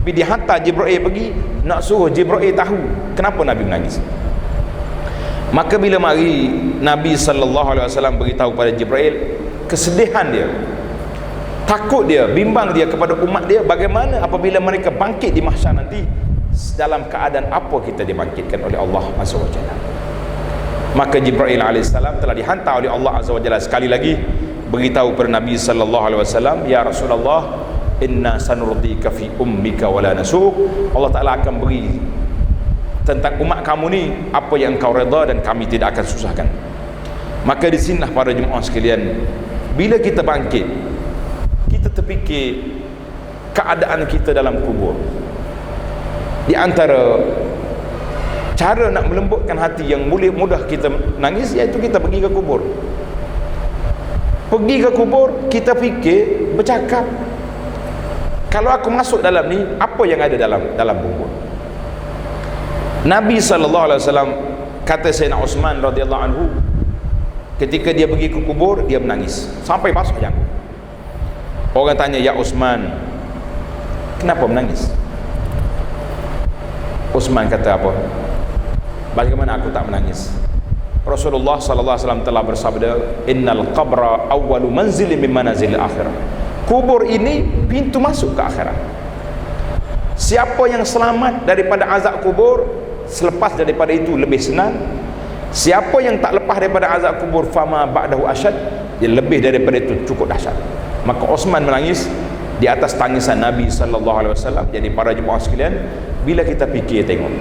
tapi dihantar Jibril pergi nak suruh Jibril tahu kenapa Nabi menangis. Maka bila mari Nabi SAW beritahu pada Jibril kesedihan dia, takut dia, bimbang dia kepada umat dia, bagaimana apabila mereka bangkit di mahsyar nanti, dalam keadaan apa kita dibangkitkan oleh Allah Azza wa Jalla. Maka Jibril AS telah dihantar oleh Allah Azza wa Jalla sekali lagi beritahu kepada Nabi SAW, ya Rasulullah, inna sanurdika fi ummika wala nasuk. Allah Ta'ala akan beri tentang umat kamu ni apa yang engkau redha dan kami tidak akan susahkan. Maka di sinilah para jemaah sekalian, bila kita bangkit, kita terfikir keadaan kita dalam kubur. Di antara cara nak melembutkan hati yang mudah kita nangis, iaitu kita pergi ke kubur. Pergi ke kubur, kita fikir, bercakap, kalau aku masuk dalam ni, apa yang ada dalam kubur. Nabi SAW kata Sayyidina Uthman radhiyallahu anhu, ketika dia pergi ke kubur, dia menangis sampai basah janggut. Orang tanya, ya Uthman, kenapa menangis? Uthman kata apa? Bagaimana aku tak menangis? Rasulullah SAW telah bersabda, innal qabra awwalu manzili min manazil akhirah. Kubur ini pintu masuk ke akhirat. Siapa yang selamat daripada azab kubur, selepas daripada itu lebih senang. Siapa yang tak lepas daripada azab kubur, fama ba'dahu asyad, dia lebih daripada itu cukup dahsyat. Maka Uthman menangis di atas tangisan Nabi SAW. Jadi para jemaah sekalian, bila kita fikir, tengok,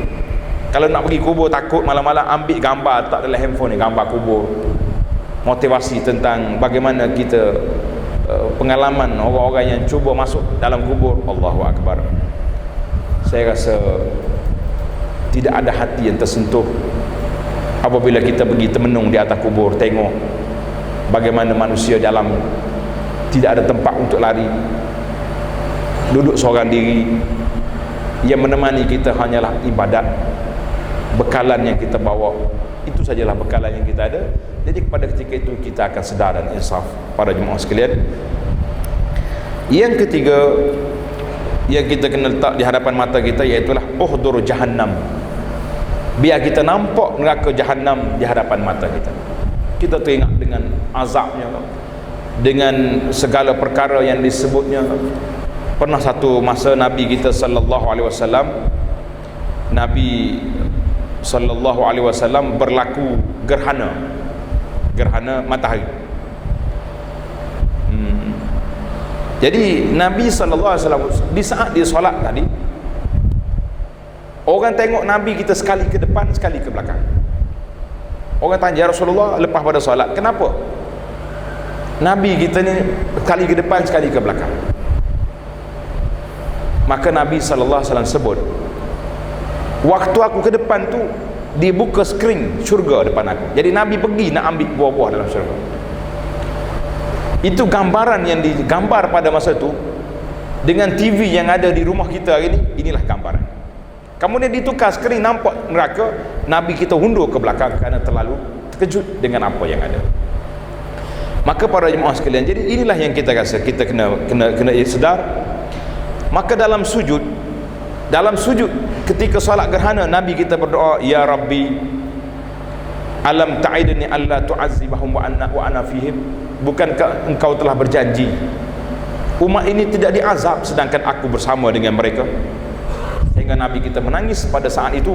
kalau nak pergi kubur takut, malam-malam ambil gambar, tak dalam handphone ni, gambar kubur, motivasi tentang bagaimana kita pengalaman orang-orang yang cuba masuk dalam kubur. Allahu Akbar. Saya rasa tidak ada hati yang tersentuh apabila kita pergi termenung di atas kubur, tengok bagaimana manusia dalam tidak ada tempat untuk lari, duduk seorang diri. Yang menemani kita hanyalah ibadat, bekalan yang kita bawa, itu sajalah bekalan yang kita ada. Jadi pada ketika itu kita akan sedar dan insaf para jemaah sekalian. Yang ketiga yang kita kena letak di hadapan mata kita, iaitulah uhdur jahannam. Biar kita nampak neraka jahannam di hadapan mata kita. Kita teringat dengan azabnya, dengan segala perkara yang disebutnya. Pernah satu masa Nabi kita SAW, Nabi SAW berlaku gerhana matahari. Jadi Nabi SAW di saat dia solat tadi, orang tengok Nabi kita sekali ke depan, sekali ke belakang. Orang tanya, ya Rasulullah, lepas pada solat, kenapa Nabi kita ni sekali ke depan, sekali ke belakang? Maka Nabi SAW sebut, waktu aku ke depan tu dibuka skrin syurga depan aku. Jadi Nabi pergi nak ambil buah-buah dalam syurga. Itu gambaran yang digambar pada masa itu dengan TV yang ada di rumah kita hari ini. Inilah gambaran. Kemudian ditukar skrin, nampak neraka, Nabi kita hundur ke belakang kerana terlalu terkejut dengan apa yang ada. Maka para jemaah sekalian, jadi inilah yang kita rasa kita kena sedar. Maka dalam sujud ketika solat gerhana, Nabi kita berdoa, ya Rabbi, alam ta'idni alla tu'azzibahum wa ana fihim. Bukankah engkau telah berjanji umat ini tidak diazab sedangkan aku bersama dengan mereka? Sehingga Nabi kita menangis pada saat itu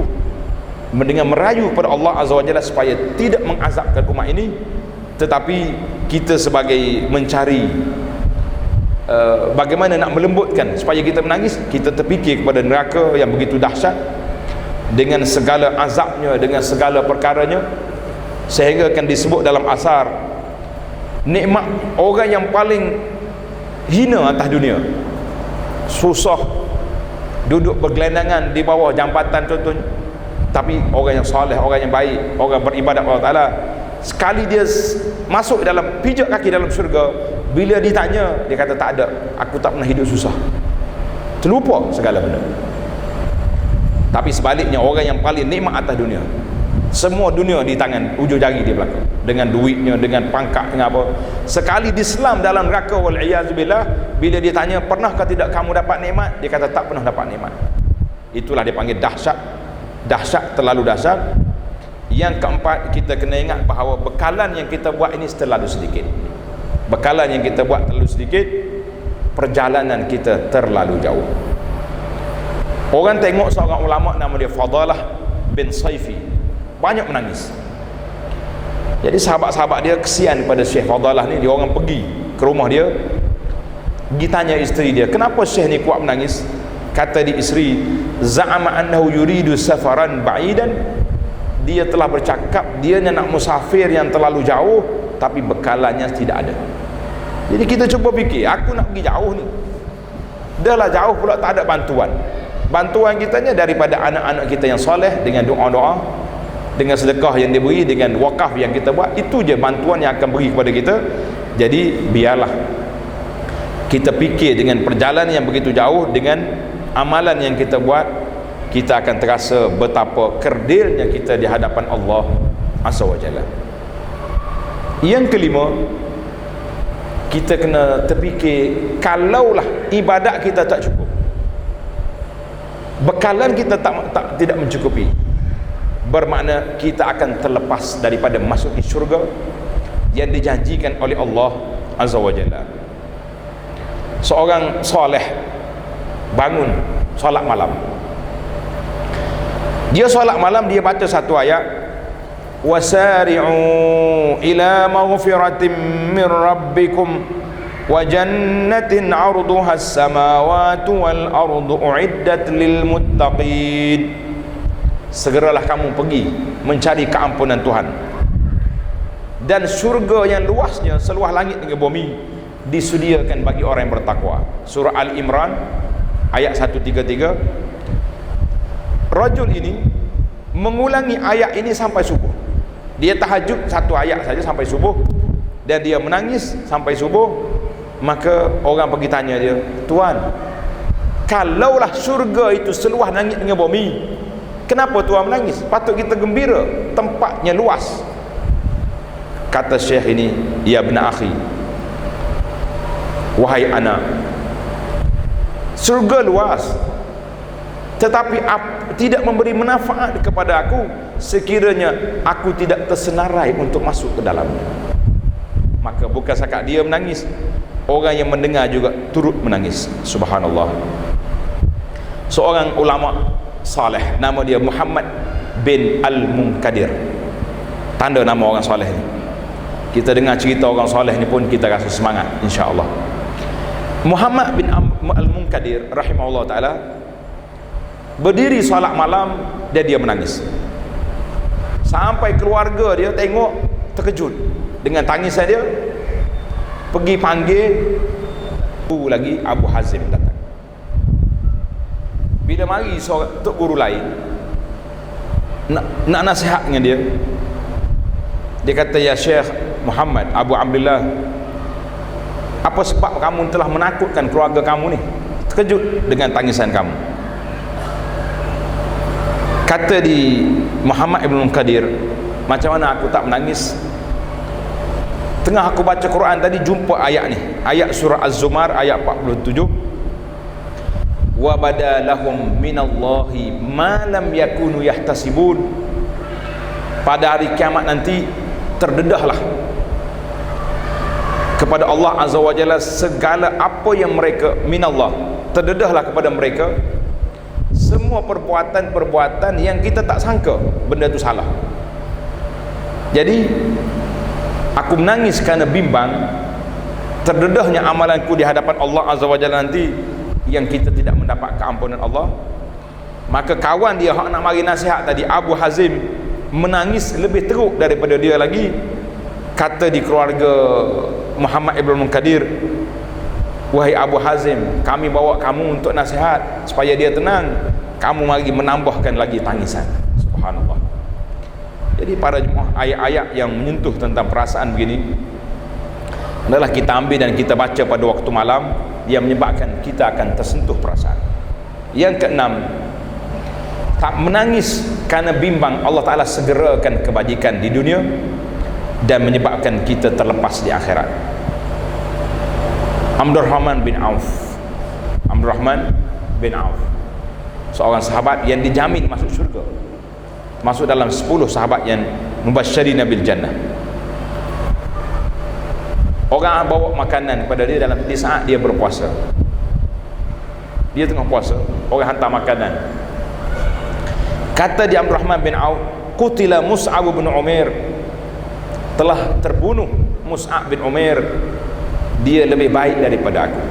dengan merayu kepada Allah Azza wa Jalla supaya tidak mengazabkan umat ini. Tetapi kita sebagai mencari bagaimana nak melembutkan supaya kita menangis, kita terfikir kepada neraka yang begitu dahsyat dengan segala azabnya, dengan segala perkaranya, sehingga akan disebut dalam asar, nikmat orang yang paling hina atas dunia, susah, duduk bergelandangan di bawah jambatan contohnya, tapi orang yang soleh, orang yang baik, orang beribadat Allah Ta'ala, sekali dia masuk dalam, pijak kaki dalam syurga, bila ditanya, dia kata tak ada, aku tak pernah hidup susah, terlupa segala benda. Tapi sebaliknya, orang yang paling nikmat atas dunia, Semua dunia di tangan ujung jari dia belaka, dengan duitnya, dengan pangkat, dengan apa. Sekali diselam dalam neraka wal-iyazubillah, bila dia tanya pernahkah tidak kamu dapat nikmat, dia kata tak pernah dapat nikmat. Itulah dia panggil dahsyat. Dahsyat, terlalu dahsyat. Yang keempat, kita kena ingat bahawa bekalan yang kita buat ini terlalu sedikit. Bekalan yang kita buat terlalu sedikit, perjalanan kita terlalu jauh. Orang tengok seorang ulama nama dia Fadalah bin Saifi, banyak menangis. Jadi sahabat-sahabat dia kesian pada Syekh Fadalah ni. Dia orang pergi ke rumah dia, pergi tanya isteri dia, kenapa Syekh ni kuat menangis? Kata di isteri, za'ama annahu yuridu safaran ba'idan, dia telah bercakap dia nak musafir yang terlalu jauh, tapi bekalannya tidak ada. Jadi kita cuba fikir, aku nak pergi jauh ni, dah lah jauh pula tak ada bantuan. Bantuan kitanya daripada anak-anak kita yang soleh, dengan doa-doa, dengan sedekah yang diberi, dengan wakaf yang kita buat. Itu je bantuan yang akan beri kepada kita. Jadi biarlah kita fikir dengan perjalanan yang begitu jauh, dengan amalan yang kita buat, kita akan terasa betapa kerdilnya kita di hadapan Allah Azza wa Jalla. Yang kelima, kita kena terfikir, kalaulah ibadat kita tak cukup, bekalan kita tidak mencukupi, bermakna kita akan terlepas daripada masuk di syurga yang dijanjikan oleh Allah Azza wa Jalla. Seorang soleh bangun solat malam, dia solat malam, dia baca satu ayat, wasari'u ila maghfiratin min rabbikum wa jannatin 'arduha as-samawati wal ardu u'iddat lil muttaqin. Segeralah kamu pergi mencari keampunan Tuhan, dan syurga yang luasnya seluas langit dengan bumi disediakan bagi orang yang bertakwa. Surah Al-Imran ayat 133. Rajul ini mengulangi ayat ini sampai subuh. Dia tahajud satu ayat saja sampai subuh, dan dia menangis sampai subuh. Maka orang pergi tanya dia, Tuan, kalaulah syurga itu seluas langit dengan bumi, kenapa Tuan menangis? Patut kita gembira, tempatnya luas. Kata Syekh ini, ya ibna akhi, wahai anak, surga luas, tetapi tidak memberi manfaat kepada aku sekiranya aku tidak tersenarai untuk masuk ke dalamnya. Maka bukan sahaja dia menangis, orang yang mendengar juga turut menangis. Subhanallah. Seorang ulama saleh, nama dia Muhammad bin Al-Munkadir. Tanda nama orang saleh ni. Kita dengar cerita orang saleh ni pun kita rasa semangat, insya-Allah. Muhammad bin Al-Munkadir rahimahullah taala berdiri solat malam dan dia menangis. Sampai keluarga dia tengok terkejut dengan tangisan dia, pergi panggil lagi Abu Hazim datang. Bila mari seorang tok guru lain nak nasihat dengan dia, dia kata, ya Syekh Muhammad, Abu Abdullah, apa sebab kamu telah menakutkan keluarga kamu ni? Terkejut dengan tangisan kamu. Kata di Muhammad Ibn Qadir, macam mana aku tak menangis? Tengah aku baca Quran tadi, jumpa ayat ni, ayat surah Az-Zumar ayat 47, wa badalahum minallahi ma lam yakunu yahtasibun. Pada hari kiamat nanti terdedahlah kepada Allah Azza wa Jalla segala apa yang mereka, minallah, terdedahlah kepada mereka semua perbuatan-perbuatan yang kita tak sangka benda tu salah. Jadi aku menangis kerana bimbang terdedahnya amalanku di hadapan Allah Azza wa Jalla nanti, yang kita tidak mendapat keampunan Allah. Maka kawan dia hak nak mari nasihat tadi, Abu Hazim, menangis lebih teruk daripada dia lagi. Kata di keluarga Muhammad Ibn Munkadir, wahai Abu Hazim, kami bawa kamu untuk nasihat supaya dia tenang, kamu mari menambahkan lagi tangisan. Subhanallah. Jadi para jemaah, ayat-ayat yang menyentuh tentang perasaan begini adalah kita ambil dan kita baca pada waktu malam, yang menyebabkan kita akan tersentuh perasaan. Yang keenam, tak menangis kerana bimbang Allah Ta'ala segerakan kebajikan di dunia dan menyebabkan kita terlepas di akhirat. Abdurrahman bin Auf seorang sahabat yang dijamin masuk syurga, masuk dalam 10 sahabat yang mubasysyirin bil jannah. Orang bawa makanan kepada dia di saat dia berpuasa, dia tengah puasa, orang hantar makanan. Kata dia Abdurrahman bin Auf, qutila Mus'ab bin Umair, telah terbunuh Mus'ab bin Umair, dia lebih baik daripada aku.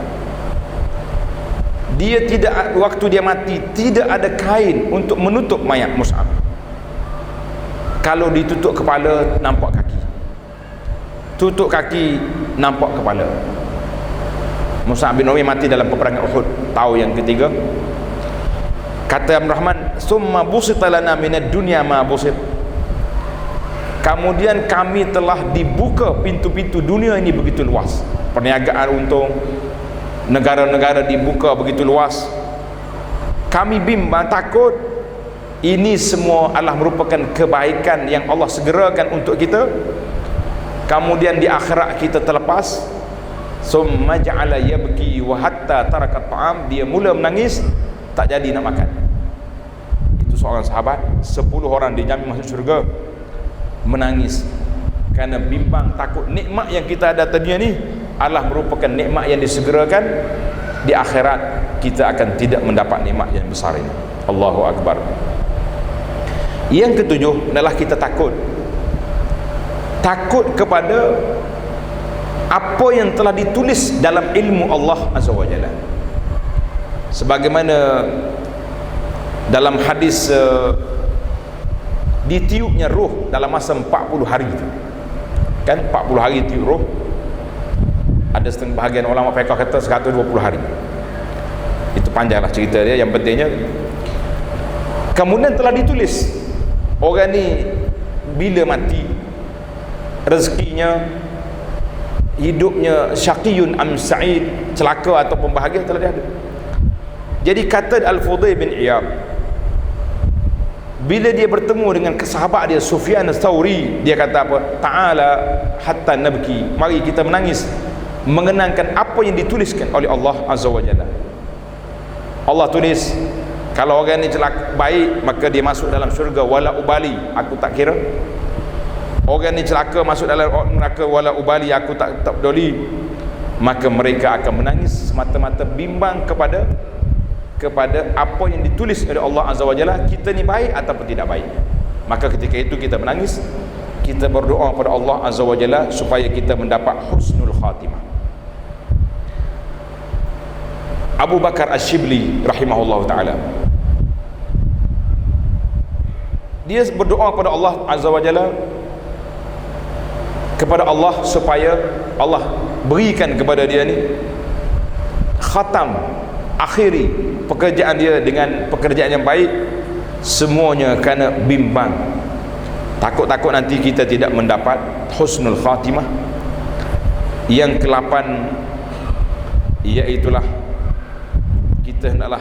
Dia tidak, waktu dia mati tidak ada kain untuk menutup mayat Mus'ab. Kalau ditutup kepala nampak kaki, tutup kaki nampak kepala. Mus'ab bin Umair mati dalam peperangan Uhud tahun yang ketiga. Kata Abdurrahman, summa busita lana minad dunya ma busit, kemudian kami telah dibuka pintu-pintu dunia ini begitu luas, perniagaan untung, negara-negara dibuka begitu luas. Kami bimbang, takut ini semua adalah merupakan kebaikan yang Allah segerakan untuk kita, kemudian di akhirat kita terlepas. Summa ja'ala yabki wa hatta taraka ta'am, dia mula menangis, tak jadi nak makan. Itu seorang sahabat, 10 orang dijamin masuk syurga, menangis kerana bimbang, takut nikmat yang kita ada dunia ni adalah merupakan nikmat yang disegerakan, di akhirat kita akan tidak mendapat nikmat yang besar ini. Allahu Akbar. Yang ketujuh adalah kita takut kepada apa yang telah ditulis dalam ilmu Allah Azza wa Jalla. Sebagaimana dalam hadis ditiupnya roh dalam masa 40 hari itu, kan 40 hari tiup roh. Ada setengah bahagian ulama fiqh kata 120 hari. Itu panjanglah cerita dia. Yang pentingnya kemudian telah ditulis orang ni bila mati, rezekinya, hidupnya syaqiyun am sa'id, celaka ataupun bahagia, telah ada. Jadi kata Al-Fudail bin Iyad, bila dia bertemu dengan sahabat dia Sufyan Ats-Tsauri, dia kata apa? Ta'ala hatta nabki, mari kita menangis mengenangkan apa yang dituliskan oleh Allah Azza wa Jalla. Allah tulis, kalau orang ni celaka baik maka dia masuk dalam syurga wala ubali, aku tak kira. Orang ni celaka masuk dalam neraka wala ubali, aku tak peduli. Maka mereka akan menangis semata-mata bimbang kepada apa yang ditulis oleh Allah Azza wa Jalla, kita ni baik ataupun tidak baik. Maka ketika itu kita menangis, kita berdoa kepada Allah Azza wa Jalla supaya kita mendapat husnul khatimah. Abu Bakar Asy-Syibli rahimahullah ta'ala, dia berdoa kepada Allah Azza wa Jalla, kepada Allah supaya Allah berikan kepada dia ni khatam, akhiri pekerjaan dia dengan pekerjaan yang baik, semuanya kerana bimbang, takut nanti kita tidak mendapat husnul khatimah. Yang ke-8 iaitulah kita hendaklah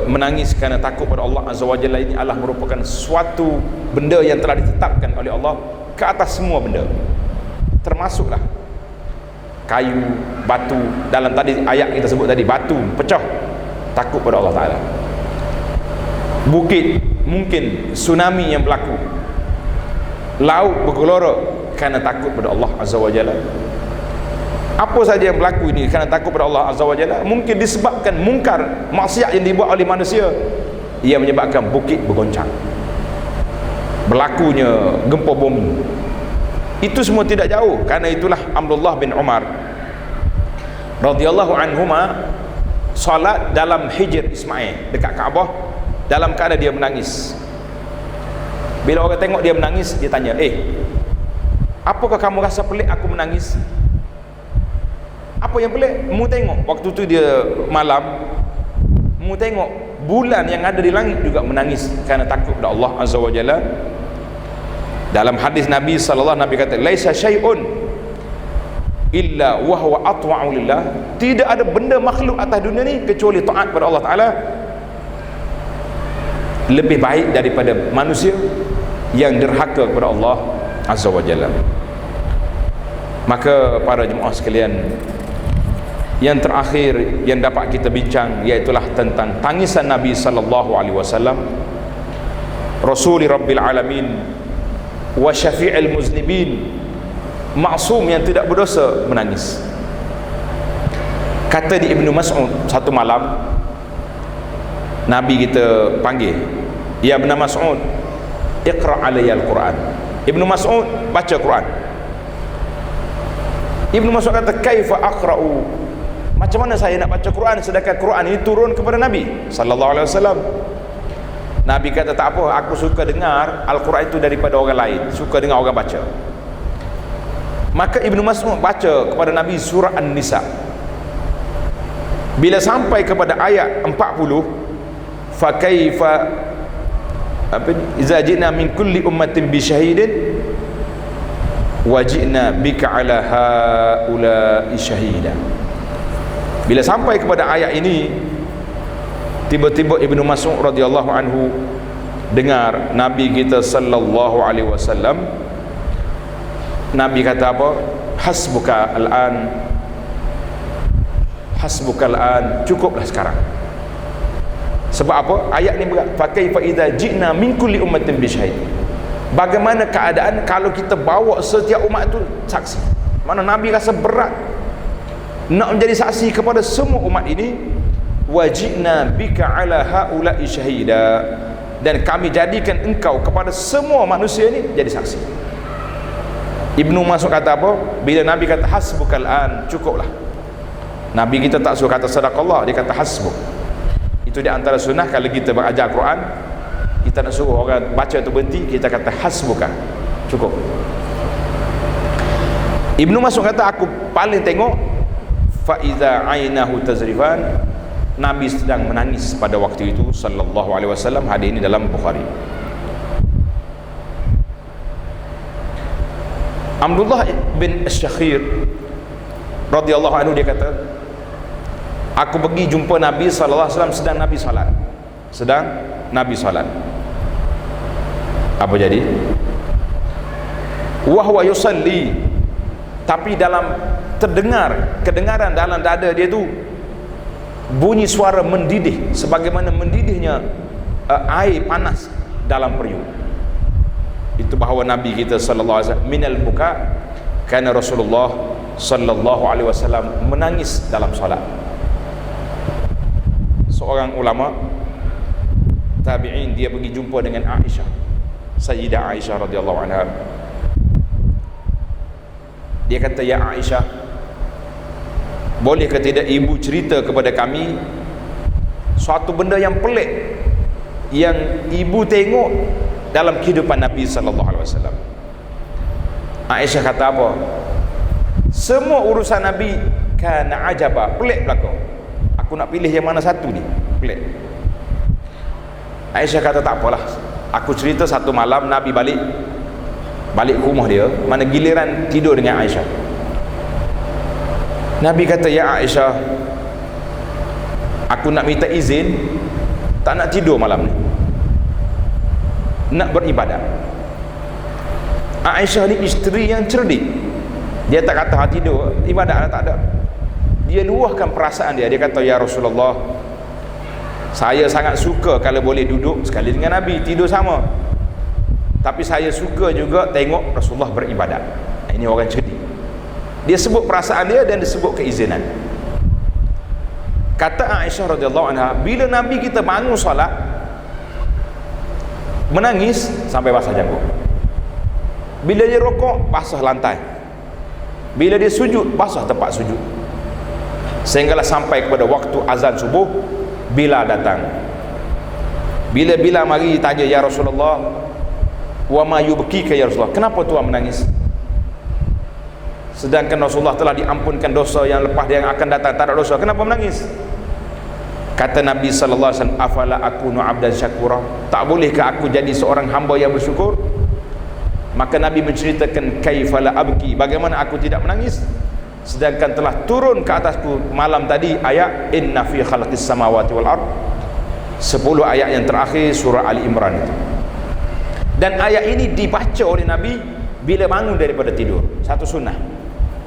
menangis kerana takut pada Allah Azza wa Jalla. Ini adalah merupakan suatu benda yang telah ditetapkan oleh Allah ke atas semua benda, termasuklah kayu, batu. Dalam tadi ayat kita sebut tadi, batu pecah, takut pada Allah Ta'ala. Bukit, mungkin tsunami yang berlaku, laut bergelora, kerana takut pada Allah Azza wa Jalla. Apa saja yang berlaku ini kerana takut pada Allah Azza wa Jalla. Mungkin disebabkan mungkar, maksiat yang dibuat oleh manusia, ia menyebabkan bukit bergoncang, berlakunya gempa bumi. Itu semua tidak jauh. Karena itulah Abdullah bin Umar radhiyallahu anhuma salat dalam Hijr Ismail dekat Kaabah dalam keadaan dia menangis. Bila orang tengok dia menangis, dia tanya, apakah kamu rasa pelik aku menangis? Apa yang pelik? Mu tengok waktu tu dia malam, mu tengok bulan yang ada di langit juga menangis kerana takut kepada Allah Azza wa Jalla. Dalam hadis Nabi sallallahu alaihi wasallam, Nabi kata, laisa syai'un illa wa huwa atwa'u lillah, tidak ada benda makhluk atas dunia ni kecuali taat kepada Allah Taala. lebih baik daripada manusia yang derhaka kepada Allah Azza wa Jalla. Maka para jemaah sekalian, yang terakhir yang dapat kita bincang iaitulah tentang tangisan Nabi sallallahu alaihi wasallam, Rasuli Rabbil Alamin wa syafi'il muznibin, maksum yang tidak berdosa menangis. Kata di Ibnu Mas'ud, satu malam Nabi kita panggil, ya Ibnu Mas'ud, iqra' alayya al-Quran. Ibnu Mas'ud baca Quran. Ibnu Mas'ud kata, kaifa aqra'u, macam mana saya nak baca Quran sedangkan Quran ini turun kepada Nabi sallallahu alaihi wasallam. Nabi kata, tak apa, aku suka dengar Al-Quran itu daripada orang lain, suka dengar orang baca. Maka Ibnu Mas'ud baca kepada Nabi surah An-Nisa. Bila sampai kepada ayat 40, fa kaifa iza ji'na min kulli ummatin bi syahidin wa ji'na bika ala haula'i syahida. Bila sampai kepada ayat ini, tiba-tiba Ibnu Mas'ud radhiyallahu anhu dengar Nabi kita sallallahu alaihi wasallam, Nabi kata apa? Hasbuka al-an, hasbuka al-an, cukuplah sekarang. Sebab apa? Ayat ni berat. Fa kaifa idza ji'na min kulli ummatin bi syahid. Bagaimana keadaan kalau kita bawa setiap umat itu saksi? Mana Nabi rasa berat nak menjadi saksi kepada semua umat ini. Wajibna bika ala haula'i syahida, dan kami jadikan engkau kepada semua manusia ini jadi saksi. Ibnu Mas'ud kata apa? Bila Nabi kata hasbukal an, cukuplah. Nabi kita tak suruh kata sadaqallah, dia kata hasbuk. Itu di antara sunnah kalau kita belajar Quran, kita nak suruh orang baca tu berhenti, kita kata hasbuka, cukup. Ibnu Mas'ud kata, aku paling tengok fa iza ainahu tazrifan, Nabi sedang menangis pada waktu itu sallallahu alaihi wasallam. Hadis ini dalam Bukhari. Abdullah bin Asy-Syakhir radhiyallahu anhu dia kata, aku pergi jumpa Nabi sallallahu alaihi wasallam sedang Nabi salat. Sedang Nabi salat. Apa jadi? Wa huwa yusalli, tapi dalam kedengaran dalam dada dia tu bunyi suara mendidih, sebagaimana mendidihnya air panas dalam periuk. Itu bahawa Nabi kita sallallahu alaihi wasallam minal buka, kerana Rasulullah sallallahu alaihi wasallam menangis dalam solat. Seorang ulama tabi'in, dia pergi jumpa dengan Aisyah, Sayyidah Aisyah radhiyallahu anha. Dia kata, ya Aisyah, boleh ke tidak ibu cerita kepada kami suatu benda yang pelik yang ibu tengok dalam kehidupan Nabi sallallahu alaihi wasallam. Aisyah kata apa? Semua urusan Nabi kana ajaba, pelik belaka. Aku nak pilih yang mana satu ni, pelik. Aisyah kata, tak apalah, aku cerita satu malam Nabi balik ke rumah dia, mana giliran tidur dengan Aisyah. Nabi kata, ya Aisyah, aku nak minta izin, tak nak tidur malam ni, nak beribadat. Aisyah ni isteri yang cerdik, dia tak kata tidur, ibadat tak ada. Dia luahkan perasaan dia. Dia kata, ya Rasulullah, saya sangat suka kalau boleh duduk sekali dengan Nabi, tidur sama, tapi saya suka juga tengok Rasulullah beribadat. Ini orang cerdik. Dia sebut perasaan dia dan disebut keizinan. Kata Aisyah radhiyallahu anha, bila Nabi kita bangun solat menangis sampai basah janggut. Bila dia rokok, basah lantai. Bila dia sujud, basah tempat sujud. Sehinggalah sampai kepada waktu azan subuh, Bilal datang. Bila Bilal mari tanya, ya Rasulullah, wa ma yubkika ya Rasulullah, kenapa tuan menangis? Sedangkan Rasulullah telah diampunkan dosa yang lepas, yang akan datang tak ada dosa, kenapa menangis? Kata Nabi sallallahu alaihi wasallam, afala akunu abdan syakura, tak bolehkah aku jadi seorang hamba yang bersyukur? Maka Nabi menceritakan, kaifala abki, bagaimana aku tidak menangis sedangkan telah turun ke atasku malam tadi ayat inna fi khalqis samawati wal ard 10 ayat yang terakhir surah Ali Imran itu. Dan ayat ini dibaca oleh Nabi bila bangun daripada tidur, satu sunnah.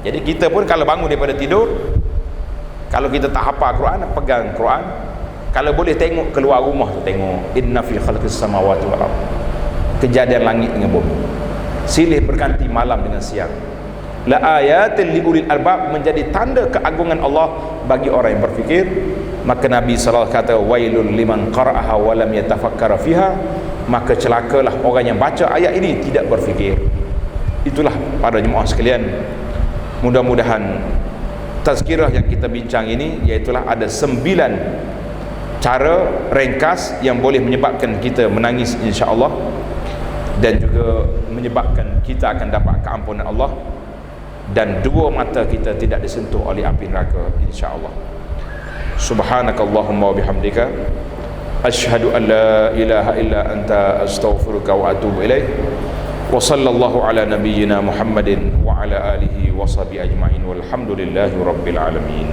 Jadi kita pun kalau bangun daripada tidur, kalau kita tak hafal Quran, pegang Quran. Kalau boleh tengok keluar rumah tu, tengok inna fi khalqis samawati wal ardh, kejadian langit dengan bumi, silih berganti malam dengan siang, la ayatin li ulil albab, menjadi tanda keagungan Allah bagi orang yang berfikir. Maka Nabi sallallahu alaihi wasallam kata, wailul liman qara'aha wa lam yatafakkara fiha, maka celakalah orang yang baca ayat ini tidak berfikir. Itulah para jemaah sekalian, mudah-mudahan tazkirah yang kita bincang ini, iaitulah ada 9 cara ringkas yang boleh menyebabkan kita menangis insya-Allah, dan juga menyebabkan kita akan dapat keampunan Allah, dan 2 mata kita tidak disentuh oleh api neraka insya-Allah. Subhanakallahumma wa bihamdika asyhadu an la ilaha illa anta astaghfiruka wa atubu ilaik. Wa sallallahu ala nabiyyina Muhammadin wa ala alihi wa sahbihi ajma'in walhamdulillahi rabbil alamin.